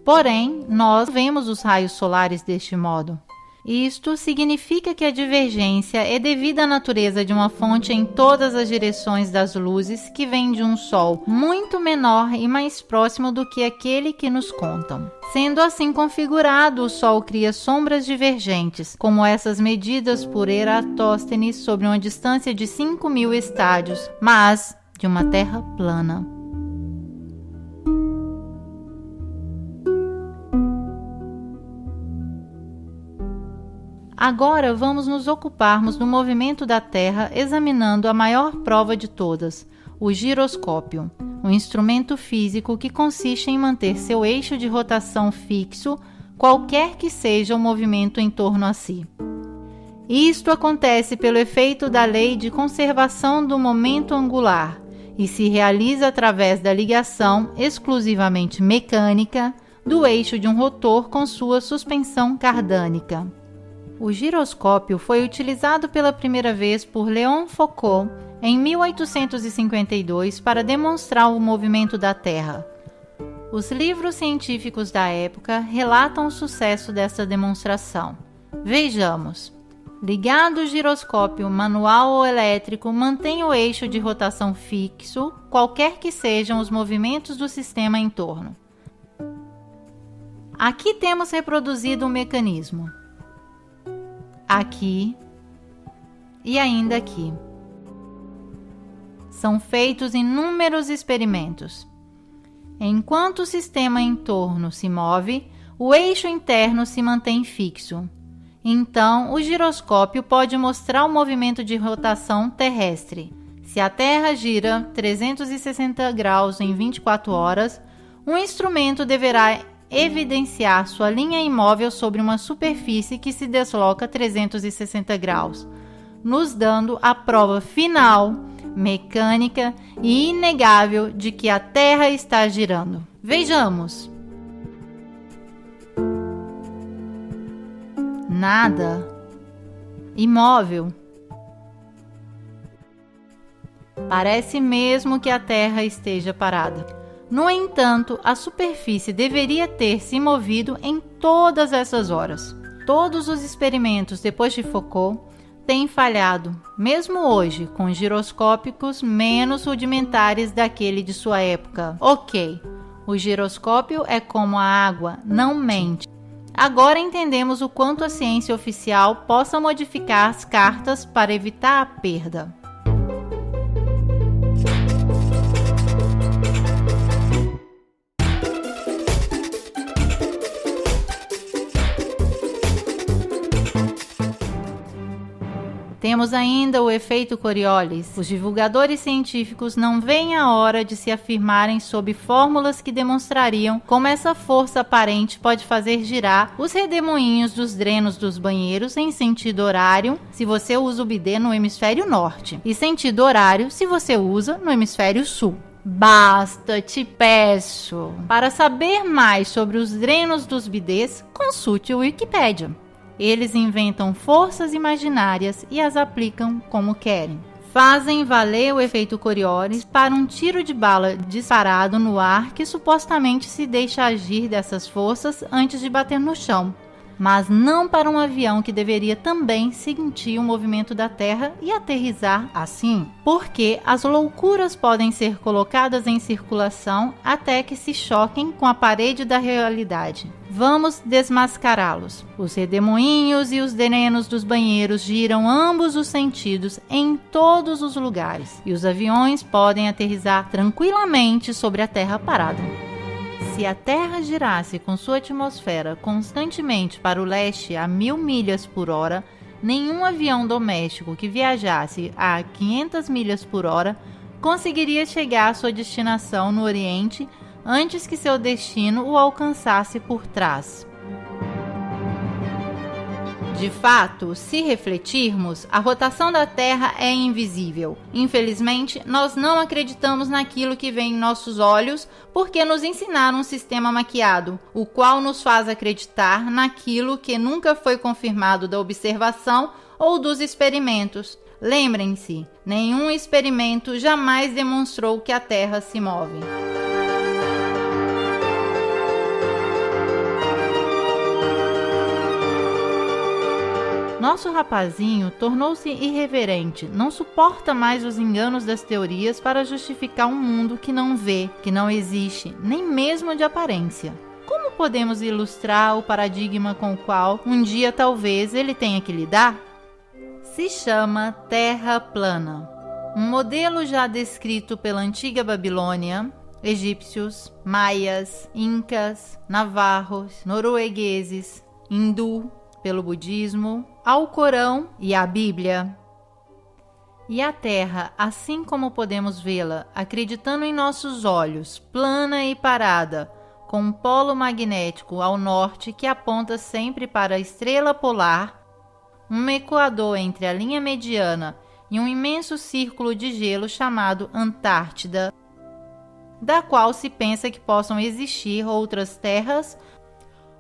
Porém, nós vemos os raios solares deste modo. Isto significa que a divergência é devida à natureza de uma fonte em todas as direções das luzes que vem de um Sol muito menor e mais próximo do que aquele que nos contam. Sendo assim configurado, o Sol cria sombras divergentes, como essas medidas por Eratóstenes sobre uma distância de 5.000 estádios, mas de uma Terra plana. Agora vamos nos ocuparmos do movimento da Terra examinando a maior prova de todas, o giroscópio, um instrumento físico que consiste em manter seu eixo de rotação fixo, qualquer que seja o movimento em torno a si. Isto acontece pelo efeito da lei de conservação do momento angular e se realiza através da ligação exclusivamente mecânica do eixo de um rotor com sua suspensão cardânica. O giroscópio foi utilizado pela primeira vez por Léon Foucault em 1852 para demonstrar o movimento da Terra. Os livros científicos da época relatam o sucesso dessa demonstração. Vejamos. Ligado o giroscópio manual ou elétrico, mantém o eixo de rotação fixo, qualquer que sejam os movimentos do sistema em torno. Aqui temos reproduzido o mecanismo. Aqui e ainda aqui. São feitos inúmeros experimentos. Enquanto o sistema em torno se move, o eixo interno se mantém fixo. Então, o giroscópio pode mostrar o movimento de rotação terrestre. Se a Terra gira 360 graus em 24 horas, o instrumento deverá evidenciar sua linha imóvel sobre uma superfície que se desloca 360 graus, nos dando a prova final, mecânica e inegável de que a Terra está girando. Vejamos. Nada. Imóvel. Parece mesmo que a Terra esteja parada. No entanto, a superfície deveria ter se movido em todas essas horas. Todos os experimentos depois de Foucault têm falhado, mesmo hoje, com giroscópicos menos rudimentares daquele de sua época. Ok, o giroscópio é como a água, não mente. Agora entendemos o quanto a ciência oficial possa modificar as cartas para evitar a perda. Temos ainda o efeito Coriolis. Os divulgadores científicos não veem a hora de se afirmarem sob fórmulas que demonstrariam como essa força aparente pode fazer girar os redemoinhos dos drenos dos banheiros em sentido horário se você usa o bidê no hemisfério norte e sentido horário se você usa no hemisfério sul. Basta, te peço. Para saber mais sobre os drenos dos bidês, consulte o Wikipédia. Eles inventam forças imaginárias e as aplicam como querem. Fazem valer o efeito Coriolis para um tiro de bala disparado no ar que supostamente se deixa agir dessas forças antes de bater no chão, mas não para um avião que deveria também sentir o movimento da Terra e aterrissar assim, porque as loucuras podem ser colocadas em circulação até que se choquem com a parede da realidade. Vamos desmascará-los. Os redemoinhos e os drenos dos banheiros giram ambos os sentidos em todos os lugares, e os aviões podem aterrissar tranquilamente sobre a Terra parada. Se a Terra girasse com sua atmosfera constantemente para o leste a 1000 milhas por hora, nenhum avião doméstico que viajasse a 500 milhas por hora conseguiria chegar à sua destinação no Oriente antes que seu destino o alcançasse por trás. De fato, se refletirmos, a rotação da Terra é invisível. Infelizmente, nós não acreditamos naquilo que vê em nossos olhos porque nos ensinaram um sistema maquiado, o qual nos faz acreditar naquilo que nunca foi confirmado da observação ou dos experimentos. Lembrem-se, nenhum experimento jamais demonstrou que a Terra se move. Nosso rapazinho tornou-se irreverente, não suporta mais os enganos das teorias para justificar um mundo que não vê, que não existe, nem mesmo de aparência. Como podemos ilustrar o paradigma com o qual um dia talvez ele tenha que lidar? Se chama Terra plana. Um modelo já descrito pela antiga Babilônia, egípcios, maias, incas, navarros, noruegueses, hindu, pelo budismo, ao Corão e à Bíblia. E a Terra, assim como podemos vê-la, acreditando em nossos olhos, plana e parada, com um polo magnético ao norte que aponta sempre para a estrela polar, um equador entre a linha mediana e um imenso círculo de gelo chamado Antártida, da qual se pensa que possam existir outras terras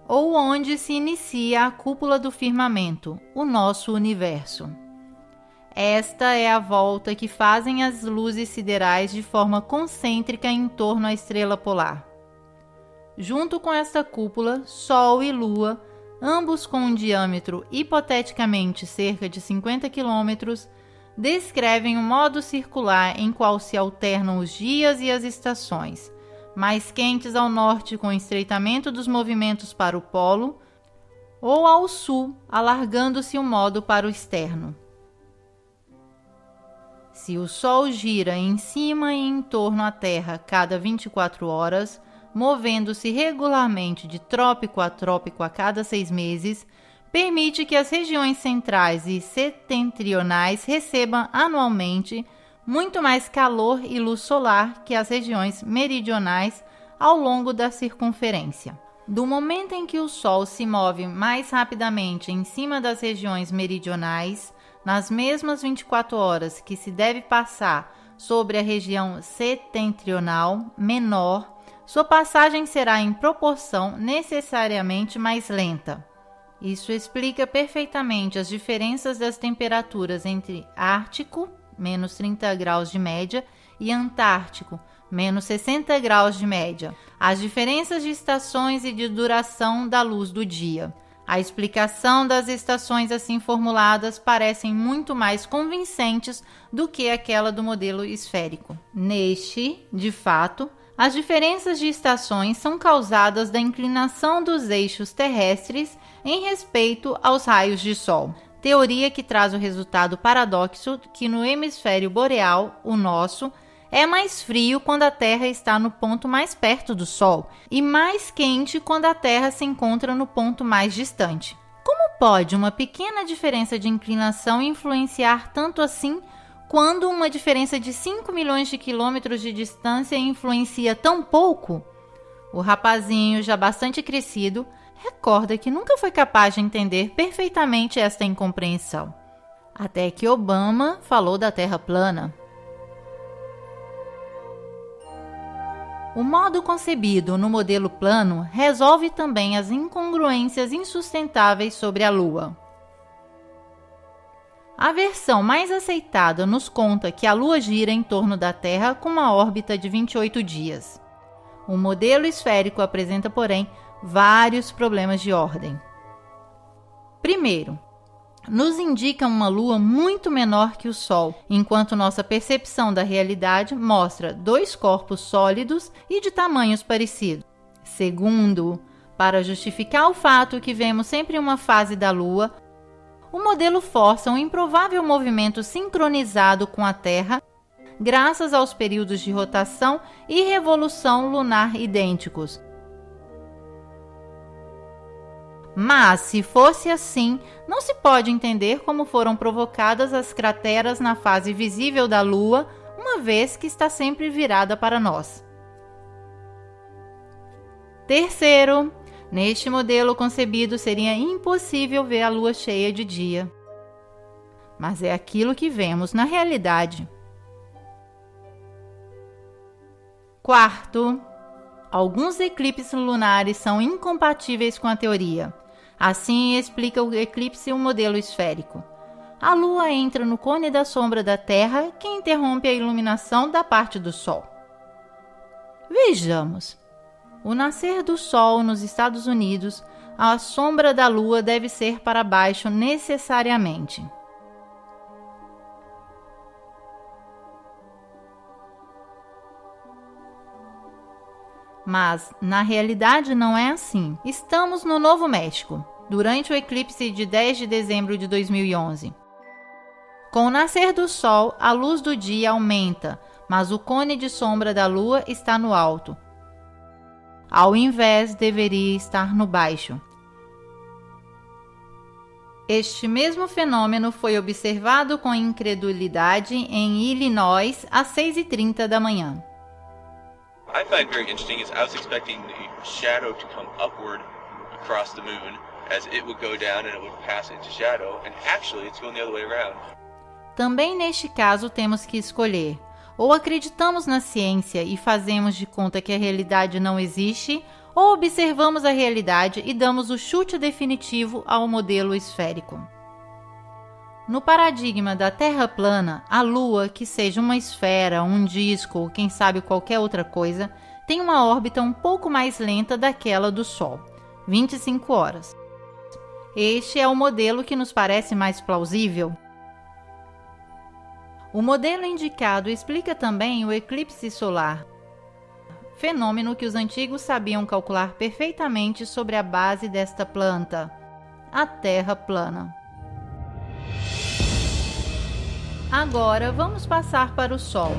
ou onde se inicia a cúpula do firmamento, o nosso universo. Esta é a volta que fazem as luzes siderais de forma concêntrica em torno à estrela polar. Junto com esta cúpula, Sol e Lua, ambos com um diâmetro hipoteticamente cerca de 50 km, descrevem um modo circular em qual se alternam os dias e as estações, mais quentes ao norte com o estreitamento dos movimentos para o polo, ou ao sul, alargando-se o modo para o externo. Se o Sol gira em cima e em torno à Terra cada 24 horas, movendo-se regularmente de trópico a trópico a cada 6 meses, permite que as regiões centrais e setentrionais recebam anualmente muito mais calor e luz solar que as regiões meridionais ao longo da circunferência. Do momento em que o Sol se move mais rapidamente em cima das regiões meridionais, nas mesmas 24 horas que se deve passar sobre a região setentrional menor, sua passagem será em proporção necessariamente mais lenta. Isso explica perfeitamente as diferenças das temperaturas entre Ártico, menos 30 graus de média, e Antártico, menos 60 graus de média, as diferenças de estações e de duração da luz do dia. A explicação das estações assim formuladas parecem muito mais convincentes do que aquela do modelo esférico. Neste, de fato, as diferenças de estações são causadas da inclinação dos eixos terrestres em respeito aos raios de Sol. Teoria que traz o resultado paradoxo que no hemisfério boreal, o nosso, é mais frio quando a Terra está no ponto mais perto do Sol e mais quente quando a Terra se encontra no ponto mais distante. Como pode uma pequena diferença de inclinação influenciar tanto assim, quando uma diferença de 5 milhões de quilômetros de distância influencia tão pouco? O rapazinho, já bastante crescido, recorda que nunca foi capaz de entender perfeitamente esta incompreensão. Até que Obama falou da Terra plana. O modo concebido no modelo plano resolve também as incongruências insustentáveis sobre a Lua. A versão mais aceitada nos conta que a Lua gira em torno da Terra com uma órbita de 28 dias. O modelo esférico apresenta, porém, vários problemas de ordem. Primeiro, nos indica uma Lua muito menor que o Sol, enquanto nossa percepção da realidade mostra dois corpos sólidos e de tamanhos parecidos. Segundo, para justificar o fato que vemos sempre uma fase da Lua, o modelo força um improvável movimento sincronizado com a Terra, graças aos períodos de rotação e revolução lunar idênticos. Mas, se fosse assim, não se pode entender como foram provocadas as crateras na fase visível da Lua, uma vez que está sempre virada para nós. Terceiro, neste modelo concebido seria impossível ver a Lua cheia de dia. Mas é aquilo que vemos na realidade. Quarto, alguns eclipses lunares são incompatíveis com a teoria. Assim explica o eclipse o modelo esférico. A Lua entra no cone da sombra da Terra, que interrompe a iluminação da parte do Sol. Vejamos. O nascer do Sol nos Estados Unidos, a sombra da Lua deve ser para baixo necessariamente. Mas, na realidade, não é assim. Estamos no Novo México, durante o eclipse de 10 de dezembro de 2011. Com o nascer do Sol, a luz do dia aumenta, mas o cone de sombra da Lua está no alto. Ao invés, deveria estar no baixo. Este mesmo fenômeno foi observado com incredulidade em Illinois às 6h30 da manhã. I find very interesting is I was expecting the shadow to come upward across the moon as it would go down and it would pass into shadow, and actually it's going the other way around. Também neste caso temos que escolher: ou acreditamos na ciência e fazemos de conta que a realidade não existe, ou observamos a realidade e damos o chute definitivo ao modelo esférico. No paradigma da Terra plana, a Lua, que seja uma esfera, um disco ou quem sabe qualquer outra coisa, tem uma órbita um pouco mais lenta daquela do Sol, 25 horas. Este é o modelo que nos parece mais plausível. O modelo indicado explica também o eclipse solar, fenômeno que os antigos sabiam calcular perfeitamente sobre a base desta planta, a Terra plana. Agora vamos passar para o Sol.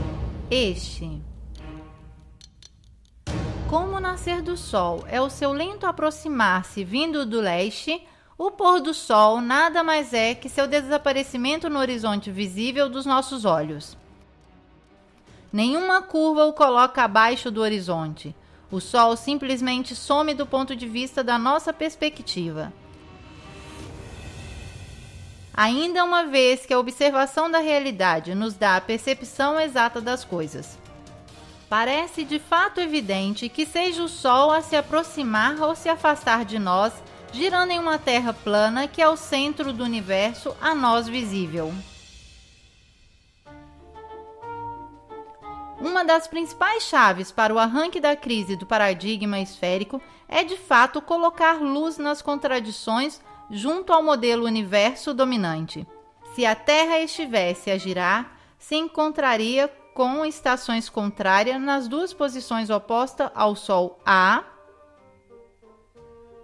Como o nascer do Sol é o seu lento aproximar-se vindo do leste, o pôr do Sol nada mais é que seu desaparecimento no horizonte visível dos nossos olhos. Nenhuma curva o coloca abaixo do horizonte. O Sol simplesmente some do ponto de vista da nossa perspectiva. Ainda uma vez que a observação da realidade nos dá a percepção exata das coisas. Parece de fato evidente que seja o Sol a se aproximar ou se afastar de nós, girando em uma Terra plana que é o centro do universo a nós visível. Uma das principais chaves para o arranque da crise do paradigma esférico é de fato colocar luz nas contradições junto ao modelo universo dominante. Se a Terra estivesse a girar, se encontraria com estações contrárias nas duas posições opostas ao Sol A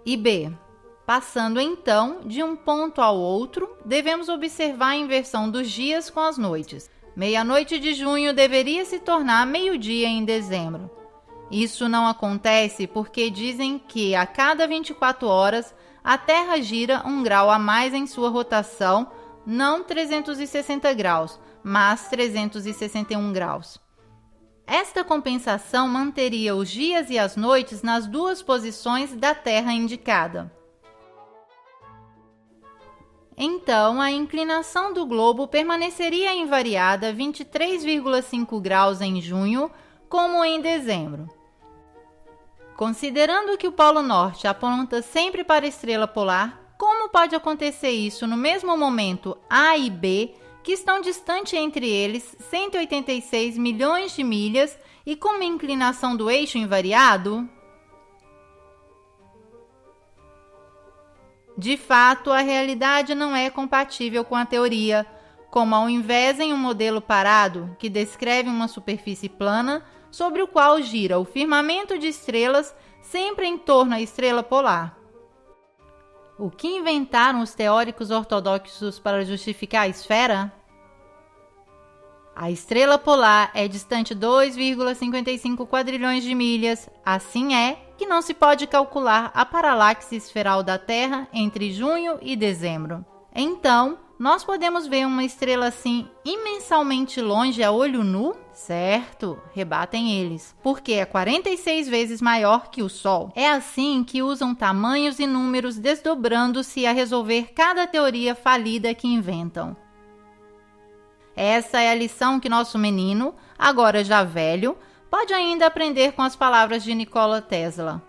e B. Passando então de um ponto ao outro, devemos observar a inversão dos dias com as noites. Meia-noite de junho deveria se tornar meio-dia em dezembro. Isso não acontece porque dizem que a cada 24 horas a Terra gira 1 grau a mais em sua rotação, não 360 graus, mas 361 graus. Esta compensação manteria os dias e as noites nas duas posições da Terra indicada. Então, a inclinação do globo permaneceria invariada 23,5 graus em junho, como em dezembro. Considerando que o Polo Norte aponta sempre para a estrela polar, como pode acontecer isso no mesmo momento A e B, que estão distantes entre eles 186 milhões de milhas e com uma inclinação do eixo invariado? De fato, a realidade não é compatível com a teoria, como ao invés em um modelo parado, que descreve uma superfície plana, sobre o qual gira o firmamento de estrelas sempre em torno à estrela polar. O que inventaram os teóricos ortodoxos para justificar a esfera? A estrela polar é distante 2,55 quadrilhões de milhas, assim é que não se pode calcular a paralaxe esferal da Terra entre junho e dezembro. Então, nós podemos ver uma estrela assim imensamente longe a olho nu? Certo, rebatem eles, porque é 46 vezes maior que o Sol. É assim que usam tamanhos e números desdobrando-se a resolver cada teoria falida que inventam. Essa é a lição que nosso menino, agora já velho, pode ainda aprender com as palavras de Nikola Tesla.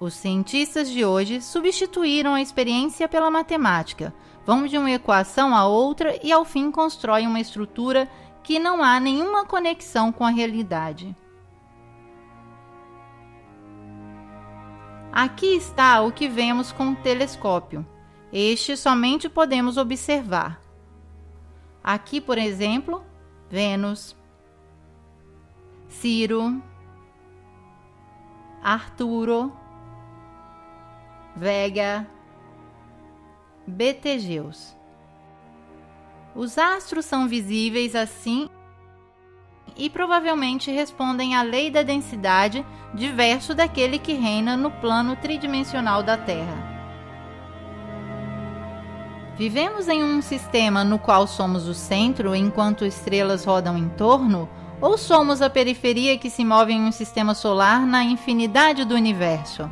Os cientistas de hoje substituíram a experiência pela matemática, vão de uma equação a outra e ao fim constroem uma estrutura que não há nenhuma conexão com a realidade. Aqui está o que vemos com o telescópio. Este somente podemos observar. Aqui, por exemplo, Vênus, Ciro, Arturo, Vega, Betelgeuse. Os astros são visíveis assim e provavelmente respondem à lei da densidade, diverso daquele que reina no plano tridimensional da Terra. Vivemos em um sistema no qual somos o centro enquanto estrelas rodam em torno, ou somos a periferia que se move em um sistema solar na infinidade do universo?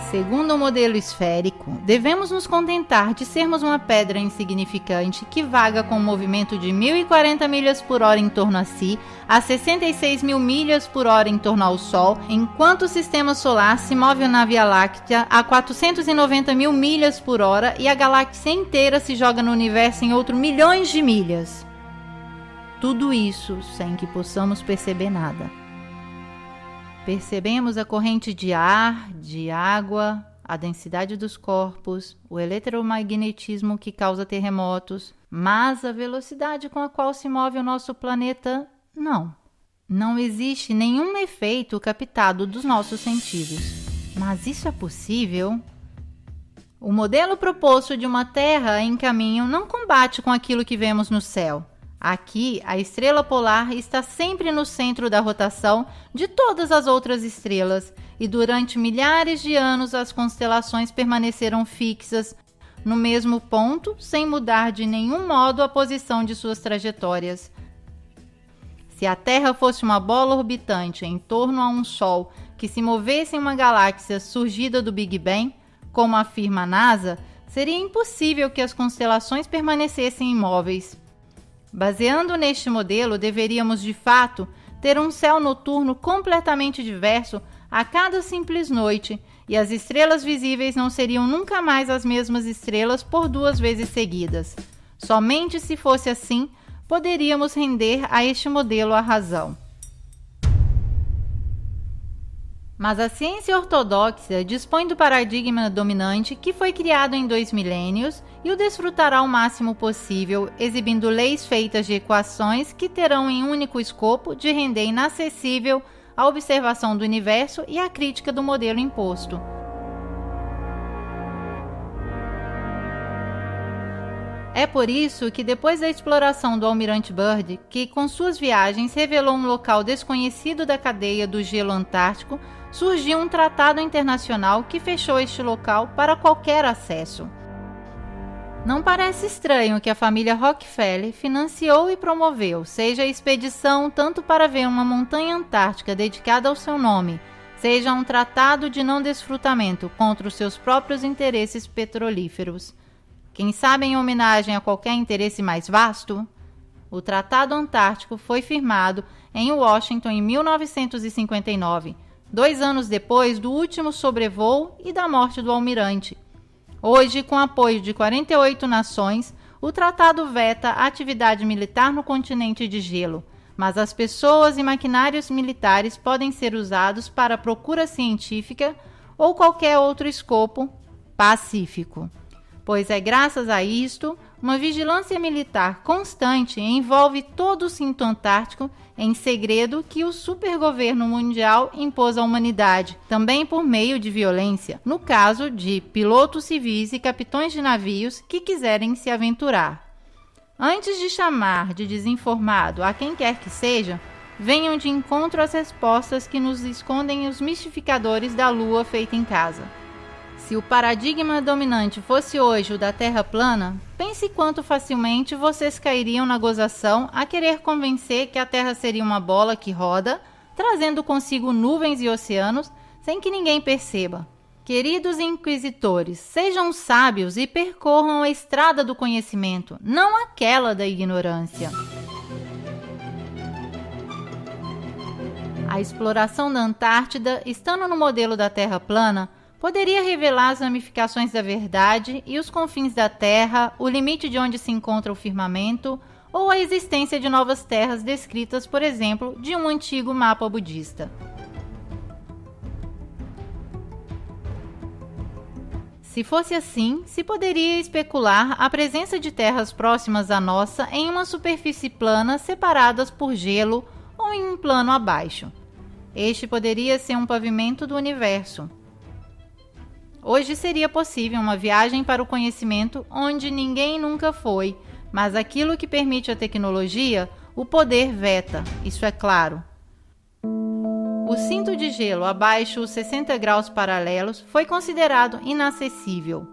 Segundo o modelo esférico, devemos nos contentar de sermos uma pedra insignificante que vaga com um movimento de 1.040 milhas por hora em torno a si, a 66 mil milhas por hora em torno ao Sol, enquanto o sistema solar se move na Via Láctea a 490 mil milhas por hora e a galáxia inteira se joga no universo em outros milhões de milhas. Tudo isso sem que possamos perceber nada. Percebemos a corrente de ar, de água, a densidade dos corpos, o eletromagnetismo que causa terremotos, mas a velocidade com a qual se move o nosso planeta, não. Não existe nenhum efeito captado dos nossos sentidos. Mas isso é possível? O modelo proposto de uma Terra em caminho não combate com aquilo que vemos no céu. Aqui, a estrela polar está sempre no centro da rotação de todas as outras estrelas e durante milhares de anos as constelações permaneceram fixas no mesmo ponto, sem mudar de nenhum modo a posição de suas trajetórias. Se a Terra fosse uma bola orbitante em torno a um Sol que se movesse em uma galáxia surgida do Big Bang, como afirma a NASA, seria impossível que as constelações permanecessem imóveis. Baseando neste modelo, deveríamos, de fato, ter um céu noturno completamente diverso a cada simples noite, e as estrelas visíveis não seriam nunca mais as mesmas estrelas por 2 vezes seguidas. Somente se fosse assim, poderíamos render a este modelo a razão. Mas a ciência ortodoxa dispõe do paradigma dominante que foi criado em 2 milênios e o desfrutará o máximo possível, exibindo leis feitas de equações que terão em único escopo de render inacessível a observação do universo e a crítica do modelo imposto. É por isso que depois da exploração do almirante Byrd, que com suas viagens revelou um local desconhecido da cadeia do gelo antártico, surgiu um tratado internacional que fechou este local para qualquer acesso. Não parece estranho que a família Rockefeller financiou e promoveu, seja a expedição tanto para ver uma montanha antártica dedicada ao seu nome, seja um tratado de não desfrutamento contra os seus próprios interesses petrolíferos. Quem sabe em homenagem a qualquer interesse mais vasto? O Tratado Antártico foi firmado em Washington em 1959, 2 anos depois do último sobrevoo e da morte do almirante. Hoje, com apoio de 48 nações, o tratado veta a atividade militar no continente de gelo, mas as pessoas e maquinários militares podem ser usados para procura científica ou qualquer outro escopo pacífico. Pois é graças a isto, uma vigilância militar constante envolve todo o cinto antártico em segredo que o supergoverno mundial impôs à humanidade, também por meio de violência, no caso de pilotos civis e capitães de navios que quiserem se aventurar. Antes de chamar de desinformado a quem quer que seja, venham de encontro às respostas que nos escondem os mistificadores da Lua feita em casa. Se o paradigma dominante fosse hoje o da Terra plana, pense quanto facilmente vocês cairiam na gozação a querer convencer que a Terra seria uma bola que roda, trazendo consigo nuvens e oceanos, sem que ninguém perceba. Queridos inquisitores, sejam sábios e percorram a estrada do conhecimento, não aquela da ignorância. A exploração da Antártida, estando no modelo da Terra plana, poderia revelar as ramificações da verdade e os confins da Terra, o limite de onde se encontra o firmamento, ou a existência de novas terras descritas, por exemplo, de um antigo mapa budista. Se fosse assim, se poderia especular a presença de terras próximas à nossa em uma superfície plana separadas por gelo ou em um plano abaixo. Este poderia ser um pavimento do universo. Hoje seria possível uma viagem para o conhecimento onde ninguém nunca foi, mas aquilo que permite a tecnologia, o poder veta, isso é claro. O cinto de gelo abaixo os 60 graus paralelos foi considerado inacessível.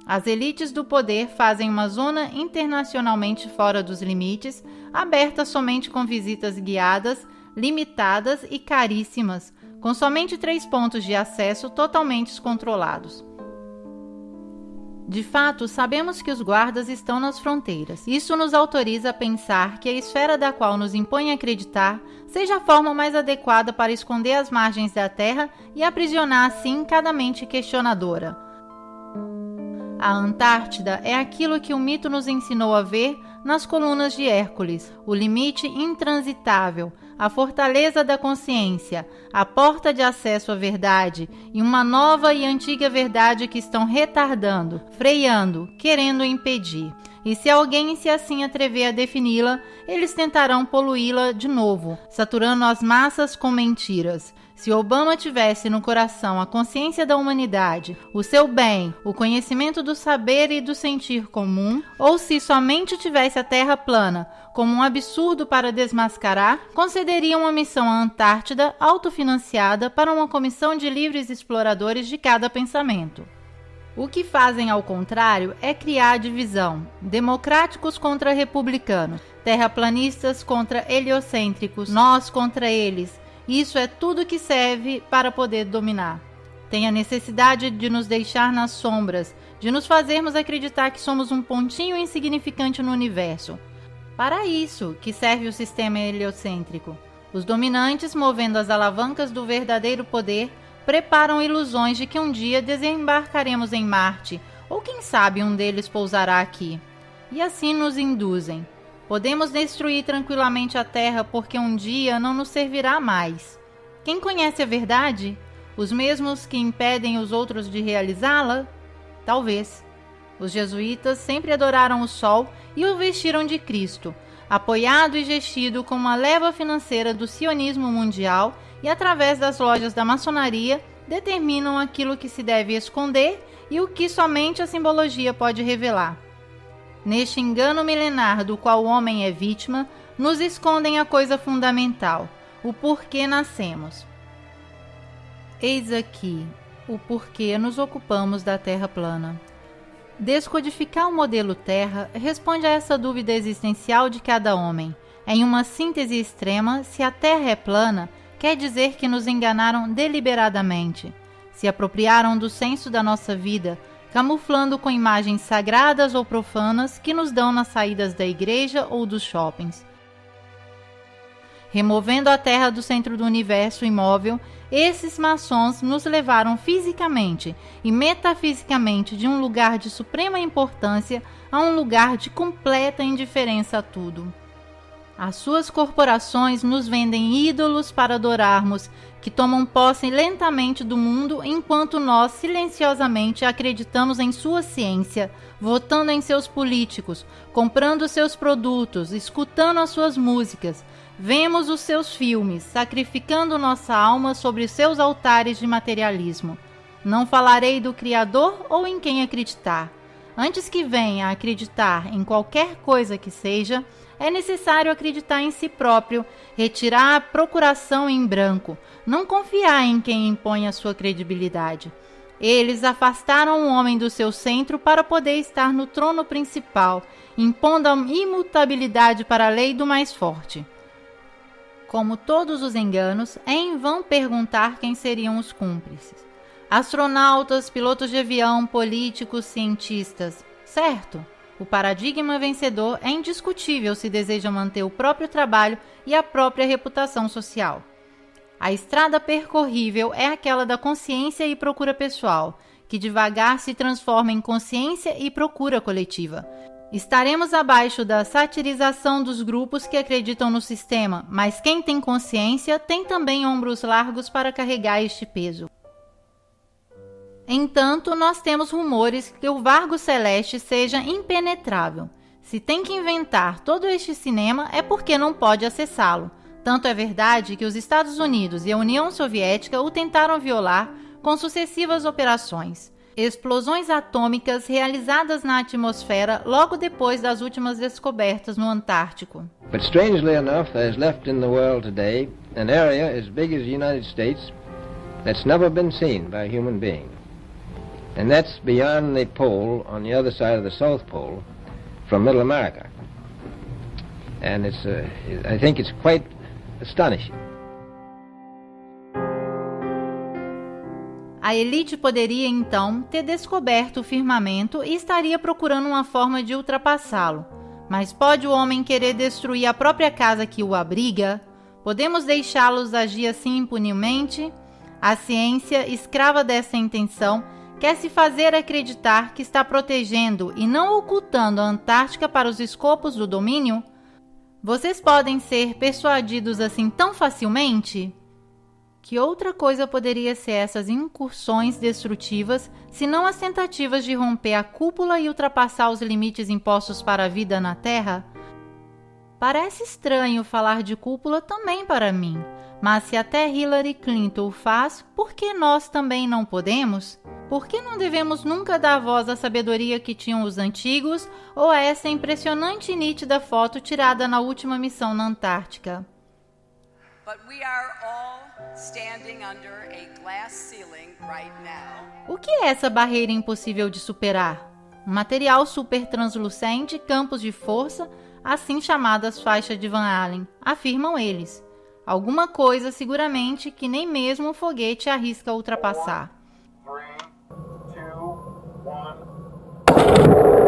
As elites do poder fazem uma zona internacionalmente fora dos limites, aberta somente com visitas guiadas, limitadas e caríssimas, com somente 3 pontos de acesso totalmente controlados. De fato, sabemos que os guardas estão nas fronteiras. Isso nos autoriza a pensar que a esfera da qual nos impõe acreditar seja a forma mais adequada para esconder as margens da Terra e aprisionar assim cada mente questionadora. A Antártida é aquilo que o mito nos ensinou a ver nas colunas de Hércules, o limite intransitável, a fortaleza da consciência, a porta de acesso à verdade e uma nova e antiga verdade que estão retardando, freando, querendo impedir. E se alguém se assim atrever a defini-la, eles tentarão poluí-la de novo, saturando as massas com mentiras. Se Obama tivesse no coração a consciência da humanidade, o seu bem, o conhecimento do saber e do sentir comum, ou se somente tivesse a Terra plana como um absurdo para desmascarar, concederia uma missão à Antártida autofinanciada para uma comissão de livres exploradores de cada pensamento. O que fazem ao contrário é criar divisão, democráticos contra republicanos, terraplanistas contra heliocêntricos, nós contra eles. Isso é tudo que serve para poder dominar. Tem a necessidade de nos deixar nas sombras, de nos fazermos acreditar que somos um pontinho insignificante no universo. Para isso que serve o sistema heliocêntrico. Os dominantes, movendo as alavancas do verdadeiro poder, preparam ilusões de que um dia desembarcaremos em Marte, ou quem sabe um deles pousará aqui. E assim nos induzem. Podemos destruir tranquilamente a Terra porque um dia não nos servirá mais. Quem conhece a verdade? Os mesmos que impedem os outros de realizá-la? Talvez. Os jesuítas sempre adoraram o Sol e o vestiram de Cristo, apoiado e gestido como uma leva financeira do sionismo mundial e através das lojas da maçonaria determinam aquilo que se deve esconder e o que somente a simbologia pode revelar. Neste engano milenar do qual o homem é vítima, nos escondem a coisa fundamental, o porquê nascemos. Eis aqui o porquê nos ocupamos da Terra plana. Descodificar o modelo Terra responde a essa dúvida existencial de cada homem. Em uma síntese extrema, se a Terra é plana, quer dizer que nos enganaram deliberadamente. Se apropriaram do senso da nossa vida, camuflando com imagens sagradas ou profanas que nos dão nas saídas da igreja ou dos shoppings. Removendo a Terra do centro do universo imóvel, esses maçons nos levaram fisicamente e metafisicamente de um lugar de suprema importância a um lugar de completa indiferença a tudo. As suas corporações nos vendem ídolos para adorarmos, que tomam posse lentamente do mundo enquanto nós silenciosamente acreditamos em sua ciência, votando em seus políticos, comprando seus produtos, escutando as suas músicas. Vemos os seus filmes, sacrificando nossa alma sobre seus altares de materialismo. Não falarei do Criador ou em quem acreditar. Antes que venha a acreditar em qualquer coisa que seja, é necessário acreditar em si próprio, retirar a procuração em branco, não confiar em quem impõe a sua credibilidade. Eles afastaram o homem do seu centro para poder estar no trono principal, impondo a imutabilidade para a lei do mais forte. Como todos os enganos, é em vão perguntar quem seriam os cúmplices. Astronautas, pilotos de avião, políticos, cientistas. Certo, o paradigma vencedor é indiscutível se deseja manter o próprio trabalho e a própria reputação social. A estrada percorrível é aquela da consciência e procura pessoal, que devagar se transforma em consciência e procura coletiva. Estaremos abaixo da satirização dos grupos que acreditam no sistema, mas quem tem consciência tem também ombros largos para carregar este peso. Entanto, nós temos rumores que o Vargo Celeste seja impenetrável. Se tem que inventar todo este cinema é porque não pode acessá-lo. Tanto é verdade que os Estados Unidos e a União Soviética o tentaram violar com sucessivas operações. Explosões atômicas realizadas na atmosfera logo depois das últimas descobertas no Antártico. But strangely enough, there is left in the world today an area as big as the United States that's never been seen by a human being. And that's beyond the pole on the other side of the South Pole from Middle America. And I think it's quite astonishing. A elite poderia, então, ter descoberto o firmamento e estaria procurando uma forma de ultrapassá-lo. Mas pode o homem querer destruir a própria casa que o abriga? Podemos deixá-los agir assim impunemente? A ciência, escrava dessa intenção, quer se fazer acreditar que está protegendo e não ocultando a Antártica para os escopos do domínio? Vocês podem ser persuadidos assim tão facilmente? Que outra coisa poderia ser essas incursões destrutivas, senão as tentativas de romper a cúpula e ultrapassar os limites impostos para a vida na Terra? Parece estranho falar de cúpula também para mim, mas se até Hillary Clinton o faz, por que nós também não podemos? Por que não devemos nunca dar voz à sabedoria que tinham os antigos ou a essa impressionante e nítida foto tirada na última missão na Antártica? But we are all standing under a glass ceiling right now. O que é essa barreira impossível de superar? Um material super translucente, campos de força, assim chamadas faixas de Van Allen, afirmam eles. Alguma coisa, seguramente, que nem mesmo o foguete arrisca ultrapassar. 3, 2, 1.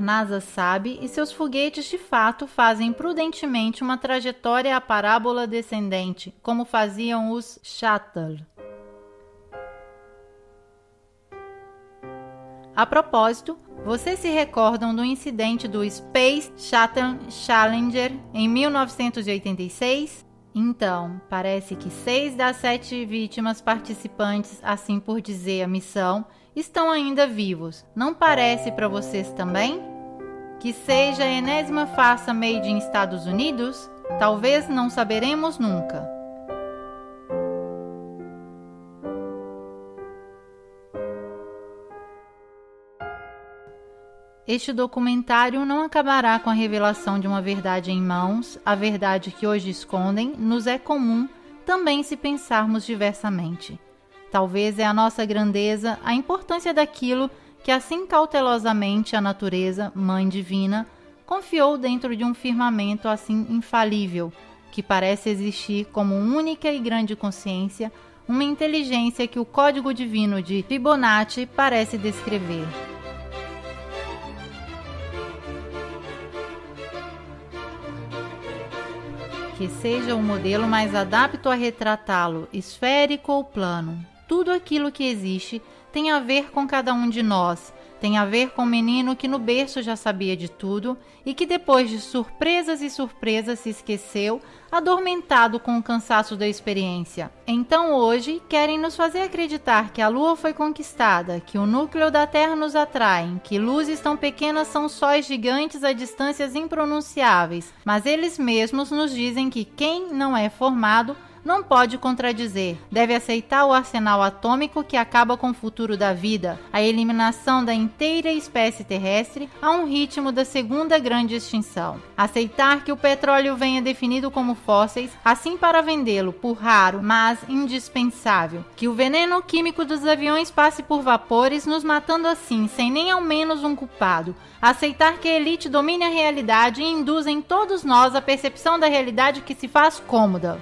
A NASA sabe e seus foguetes de fato fazem prudentemente uma trajetória à parábola descendente, como faziam os Shuttle. A propósito, vocês se recordam do incidente do Space Shuttle Challenger em 1986? Então, parece que 6 das 7 vítimas participantes, assim por dizer, a missão, estão ainda vivos. Não parece para vocês também? Que seja a enésima farsa made in Estados Unidos? Talvez não saberemos nunca. Este documentário não acabará com a revelação de uma verdade em mãos, a verdade que hoje escondem, nos é comum também se pensarmos diversamente. Talvez é a nossa grandeza, a importância daquilo que assim cautelosamente a natureza, Mãe Divina, confiou dentro de um firmamento assim infalível, que parece existir como única e grande consciência, uma inteligência que o código divino de Fibonacci parece descrever. Que seja o modelo mais adapto a retratá-lo, esférico ou plano. Tudo aquilo que existe tem a ver com cada um de nós, tem a ver com o menino que no berço já sabia de tudo e que depois de surpresas e surpresas se esqueceu, adormentado com o cansaço da experiência. Então hoje querem nos fazer acreditar que a Lua foi conquistada, que o núcleo da Terra nos atrai, que luzes tão pequenas são sóis gigantes a distâncias impronunciáveis, mas eles mesmos nos dizem que quem não é formado não pode contradizer, deve aceitar o arsenal atômico que acaba com o futuro da vida, a eliminação da inteira espécie terrestre a um ritmo da segunda grande extinção. Aceitar que o petróleo venha definido como fósseis, assim para vendê-lo por raro, mas indispensável. Que o veneno químico dos aviões passe por vapores, nos matando assim, sem nem ao menos um culpado. Aceitar que a elite domine a realidade e induza em todos nós a percepção da realidade que se faz cômoda.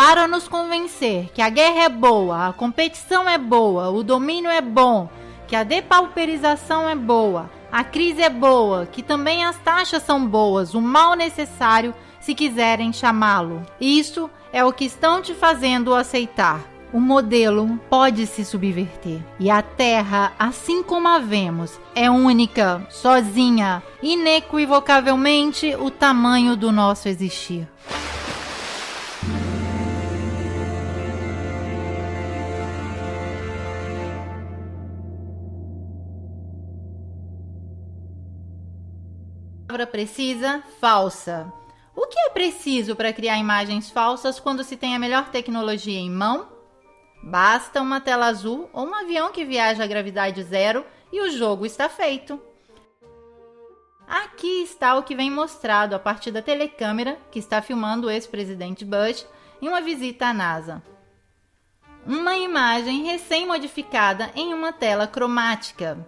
Para nos convencer que a guerra é boa, a competição é boa, o domínio é bom, que a depauperização é boa, a crise é boa, que também as taxas são boas, o mal necessário, se quiserem chamá-lo. Isso é o que estão te fazendo aceitar. O modelo pode se subverter. E a Terra, assim como a vemos, é única, sozinha, inequivocavelmente o tamanho do nosso existir. Palavra precisa, falsa. O que é preciso para criar imagens falsas quando se tem a melhor tecnologia em mão? Basta uma tela azul ou um avião que viaja a gravidade zero e o jogo está feito. Aqui está o que vem mostrado a partir da telecâmera que está filmando o ex-presidente Bush em uma visita à NASA. Uma imagem recém-modificada em uma tela cromática.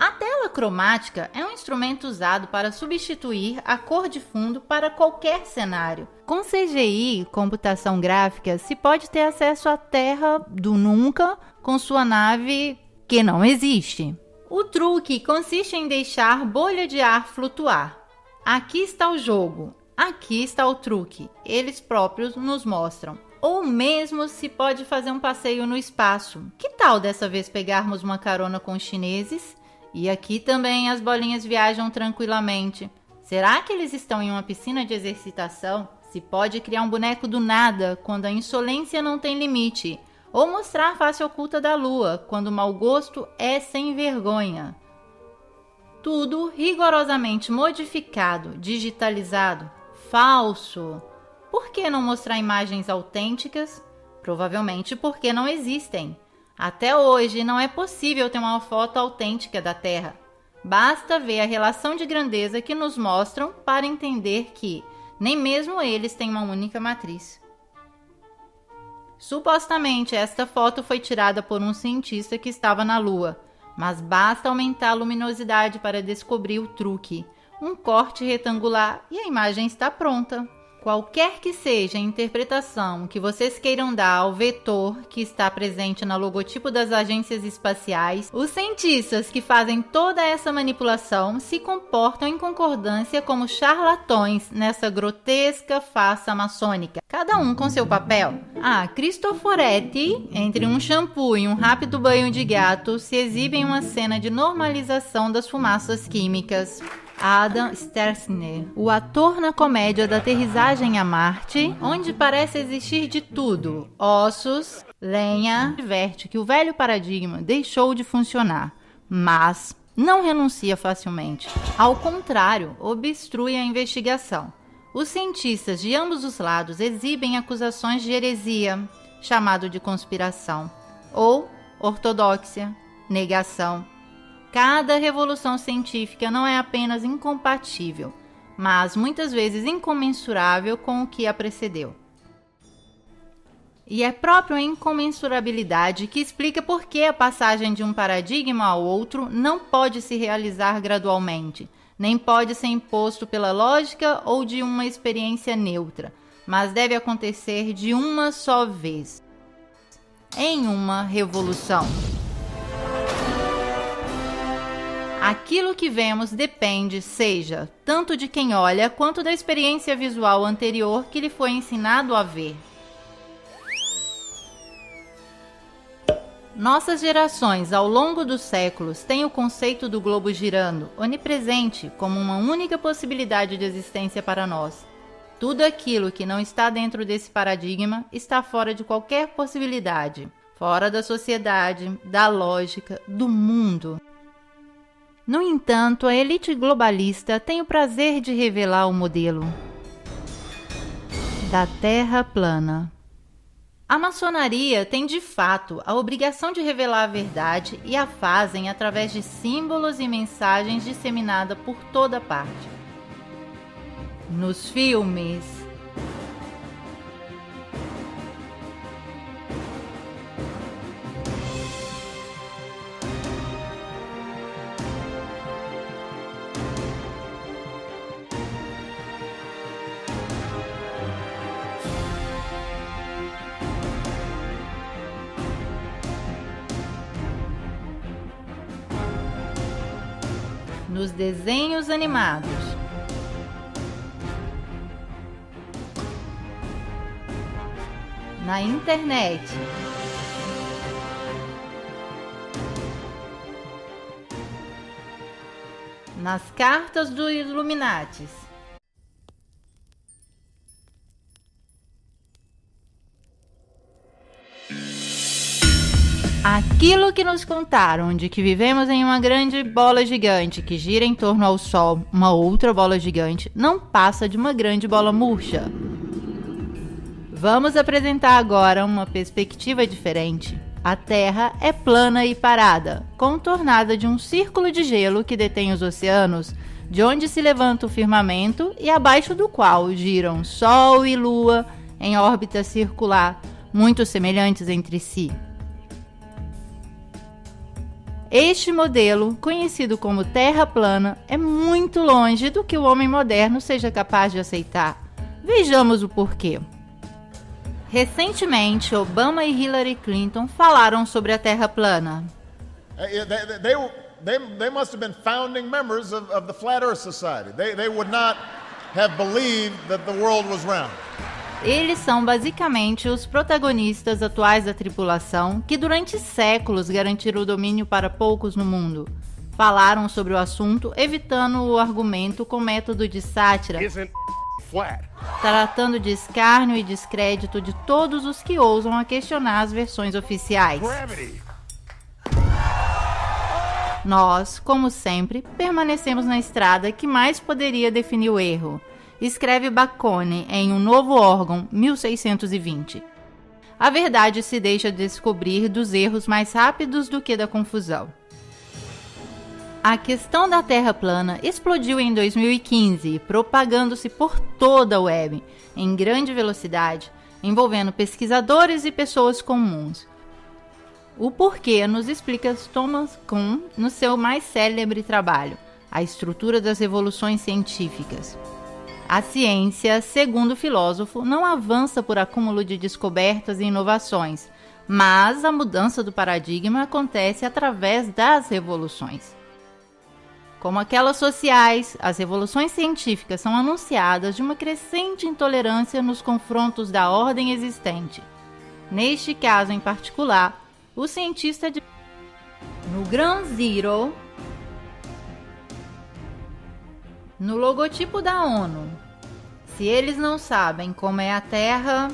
A tela cromática é um instrumento usado para substituir a cor de fundo para qualquer cenário. Com CGI, computação gráfica, se pode ter acesso à Terra do nunca com sua nave que não existe. O truque consiste em deixar bolha de ar flutuar. Aqui está o jogo, aqui está o truque. Eles próprios nos mostram. Ou mesmo se pode fazer um passeio no espaço. Que tal dessa vez pegarmos uma carona com os chineses? E aqui também as bolinhas viajam tranquilamente. Será que eles estão em uma piscina de exercitação? Se pode criar um boneco do nada, quando a insolência não tem limite. Ou mostrar a face oculta da lua, quando o mau gosto é sem vergonha. Tudo rigorosamente modificado, digitalizado, falso. Por que não mostrar imagens autênticas? Provavelmente porque não existem. Até hoje não é possível ter uma foto autêntica da Terra. Basta ver a relação de grandeza que nos mostram para entender que nem mesmo eles têm uma única matriz. Supostamente esta foto foi tirada por um cientista que estava na Lua, mas basta aumentar a luminosidade para descobrir o truque. Um corte retangular e a imagem está pronta. Qualquer que seja a interpretação que vocês queiram dar ao vetor que está presente no logotipo das agências espaciais, os cientistas que fazem toda essa manipulação se comportam em concordância como charlatões nessa grotesca farsa maçônica, cada um com seu papel. Cristoforetti, entre um shampoo e um rápido banho de gato, se exibe em uma cena de normalização das fumaças químicas. Adam Stersner, o ator na comédia da aterrissagem a Marte, onde parece existir de tudo, ossos, lenha, adverte que o velho paradigma deixou de funcionar, mas não renuncia facilmente. Ao contrário, obstrui a investigação. Os cientistas de ambos os lados exibem acusações de heresia, chamado de conspiração, ou ortodoxia, negação. Cada revolução científica não é apenas incompatível, mas muitas vezes incomensurável com o que a precedeu. E é próprio a incomensurabilidade que explica por que a passagem de um paradigma ao outro não pode se realizar gradualmente, nem pode ser imposto pela lógica ou de uma experiência neutra, mas deve acontecer de uma só vez, em uma revolução. Aquilo que vemos depende, seja, tanto de quem olha quanto da experiência visual anterior que lhe foi ensinado a ver. Nossas gerações, ao longo dos séculos, têm o conceito do globo girando, onipresente, como uma única possibilidade de existência para nós. Tudo aquilo que não está dentro desse paradigma está fora de qualquer possibilidade, fora da sociedade, da lógica, do mundo. No entanto, a elite globalista tem o prazer de revelar o modelo da Terra plana. A maçonaria tem de fato a obrigação de revelar a verdade e a fazem através de símbolos e mensagens disseminadas por toda parte. Nos filmes, nos desenhos animados, na internet, nas cartas dos Illuminatis, aquilo que nos contaram de que vivemos em uma grande bola gigante que gira em torno ao Sol, uma outra bola gigante, não passa de uma grande bola murcha. Vamos apresentar agora uma perspectiva diferente. A Terra é plana e parada, contornada de um círculo de gelo que detém os oceanos, de onde se levanta o firmamento e abaixo do qual giram Sol e Lua em órbita circular, muito semelhantes entre si. Este modelo, conhecido como Terra plana, é muito longe do que o homem moderno seja capaz de aceitar. Vejamos o porquê. Recentemente, Obama e Hillary Clinton falaram sobre a Terra plana. They must have been founding members of the Flat Earth Society. They would not have believed that the world was round. Eles são basicamente os protagonistas atuais da tripulação que durante séculos garantiram o domínio para poucos no mundo. Falaram sobre o assunto, evitando o argumento com método de sátira, tratando de escárnio e descrédito de todos os que ousam a questionar as versões oficiais. Nós, como sempre, permanecemos na estrada que mais poderia definir o erro. Escreve Bacone em Um Novo Órgão, 1620. A verdade se deixa descobrir dos erros mais rápidos do que da confusão. A questão da Terra plana explodiu em 2015, propagando-se por toda a web, em grande velocidade, envolvendo pesquisadores e pessoas comuns. O porquê nos explica Thomas Kuhn no seu mais célebre trabalho, A Estrutura das Revoluções Científicas. A ciência, segundo o filósofo, não avança por acúmulo de descobertas e inovações, mas a mudança do paradigma acontece através das revoluções. Como aquelas sociais, as revoluções científicas são anunciadas de uma crescente intolerância nos confrontos da ordem existente. Neste caso em particular, o cientista de... No Ground Zero, no logotipo da ONU, se eles não sabem como é a Terra...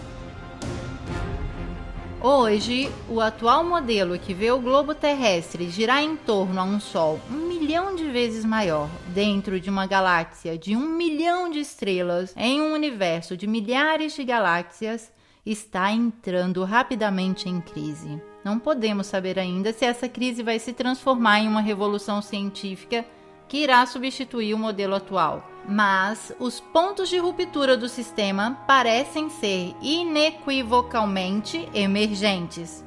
Hoje, o atual modelo que vê o globo terrestre girar em torno a um Sol 1 milhão de vezes maior, dentro de uma galáxia de 1 milhão de estrelas, em um universo de milhares de galáxias, está entrando rapidamente em crise. Não podemos saber ainda se essa crise vai se transformar em uma revolução científica que irá substituir o modelo atual. Mas os pontos de ruptura do sistema parecem ser inequivocalmente emergentes.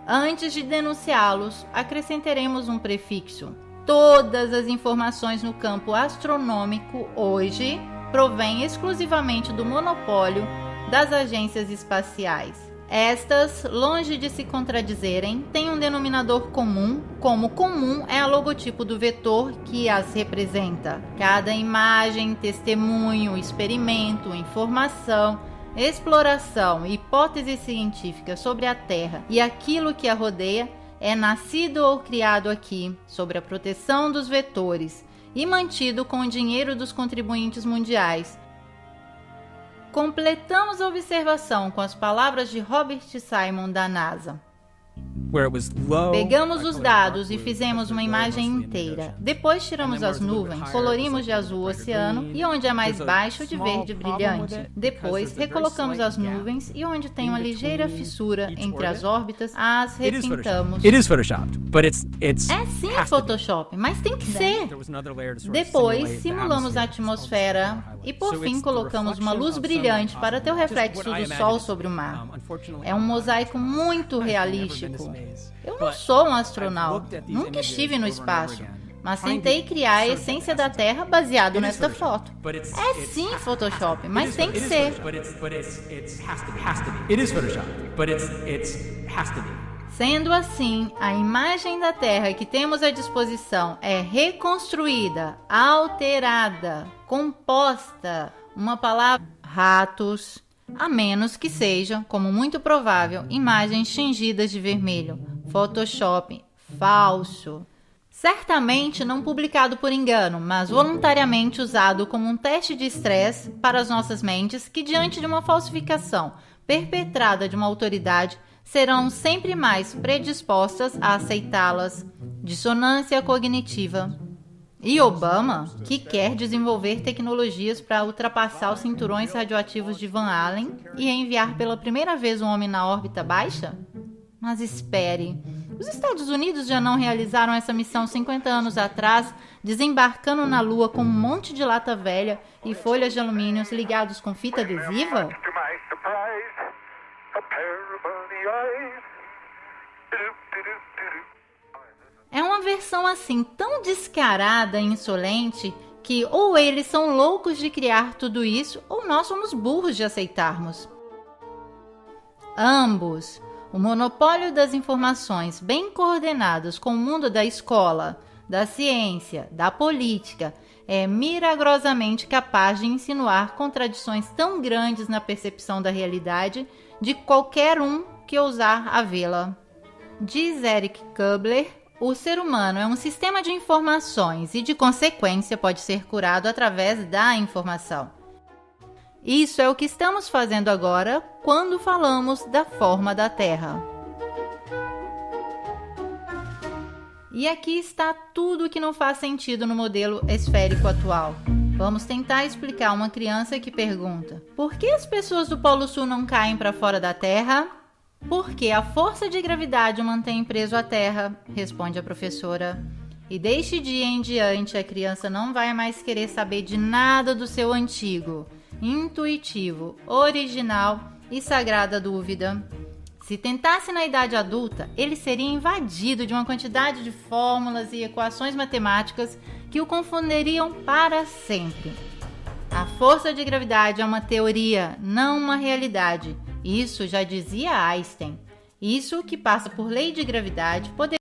Antes de denunciá-los, acrescentaremos um prefixo. Todas as informações no campo astronômico hoje provêm exclusivamente do monopólio das agências espaciais. Estas, longe de se contradizerem, têm um denominador comum, como comum é o logotipo do vetor que as representa. Cada imagem, testemunho, experimento, informação, exploração e hipótese científica sobre a Terra e aquilo que a rodeia é nascido ou criado aqui, sob a proteção dos vetores e mantido com o dinheiro dos contribuintes mundiais. Completamos a observação com as palavras de Robert Simon da NASA. Pegamos os dados e fizemos uma imagem inteira. Depois tiramos as nuvens, colorimos de azul o oceano e onde é mais baixo de verde brilhante. Depois recolocamos as nuvens e onde tem uma ligeira fissura entre as órbitas, as repintamos. É sim Photoshop, mas tem que ser. Depois simulamos a atmosfera e por fim colocamos uma luz brilhante para ter o reflexo do sol sobre o mar. É um mosaico muito realístico. Eu não sou um astronauta, nunca estive no espaço, mas tentei criar a essência da Terra baseado nesta foto. É sim Photoshop, mas tem que ser. Sendo assim, a imagem da Terra que temos à disposição é reconstruída, alterada, composta, uma palavra, ratos, a menos que sejam, como muito provável, imagens tingidas de vermelho. Photoshop falso. Certamente não publicado por engano, mas voluntariamente usado como um teste de estresse para as nossas mentes que, diante de uma falsificação perpetrada de uma autoridade, serão sempre mais predispostas a aceitá-las. Dissonância cognitiva. E Obama, que quer desenvolver tecnologias para ultrapassar os cinturões radioativos de Van Allen e enviar pela primeira vez um homem na órbita baixa? Mas espere, os Estados Unidos já não realizaram essa missão 50 anos atrás, desembarcando na Lua com um monte de lata velha e folhas de alumínio ligados com fita adesiva? É uma versão assim tão descarada e insolente que ou eles são loucos de criar tudo isso ou nós somos burros de aceitarmos. Ambos. O monopólio das informações bem coordenadas com o mundo da escola, da ciência, da política é milagrosamente capaz de insinuar contradições tão grandes na percepção da realidade de qualquer um que ousar a vê-la. Diz Eric Kubler, o ser humano é um sistema de informações e, de consequência, pode ser curado através da informação. Isso é o que estamos fazendo agora quando falamos da forma da Terra. E aqui está tudo o que não faz sentido no modelo esférico atual. Vamos tentar explicar uma criança que pergunta: por que as pessoas do Polo Sul não caem para fora da Terra? Porque a força de gravidade o mantém preso à Terra, responde a professora. E deste dia em diante a criança não vai mais querer saber de nada do seu antigo, intuitivo, original e sagrada dúvida. Se tentasse na idade adulta, ele seria invadido de uma quantidade de fórmulas e equações matemáticas que o confundiriam para sempre. A força de gravidade é uma teoria, não uma realidade. Isso já dizia Einstein. Isso que passa por lei de gravidade poderia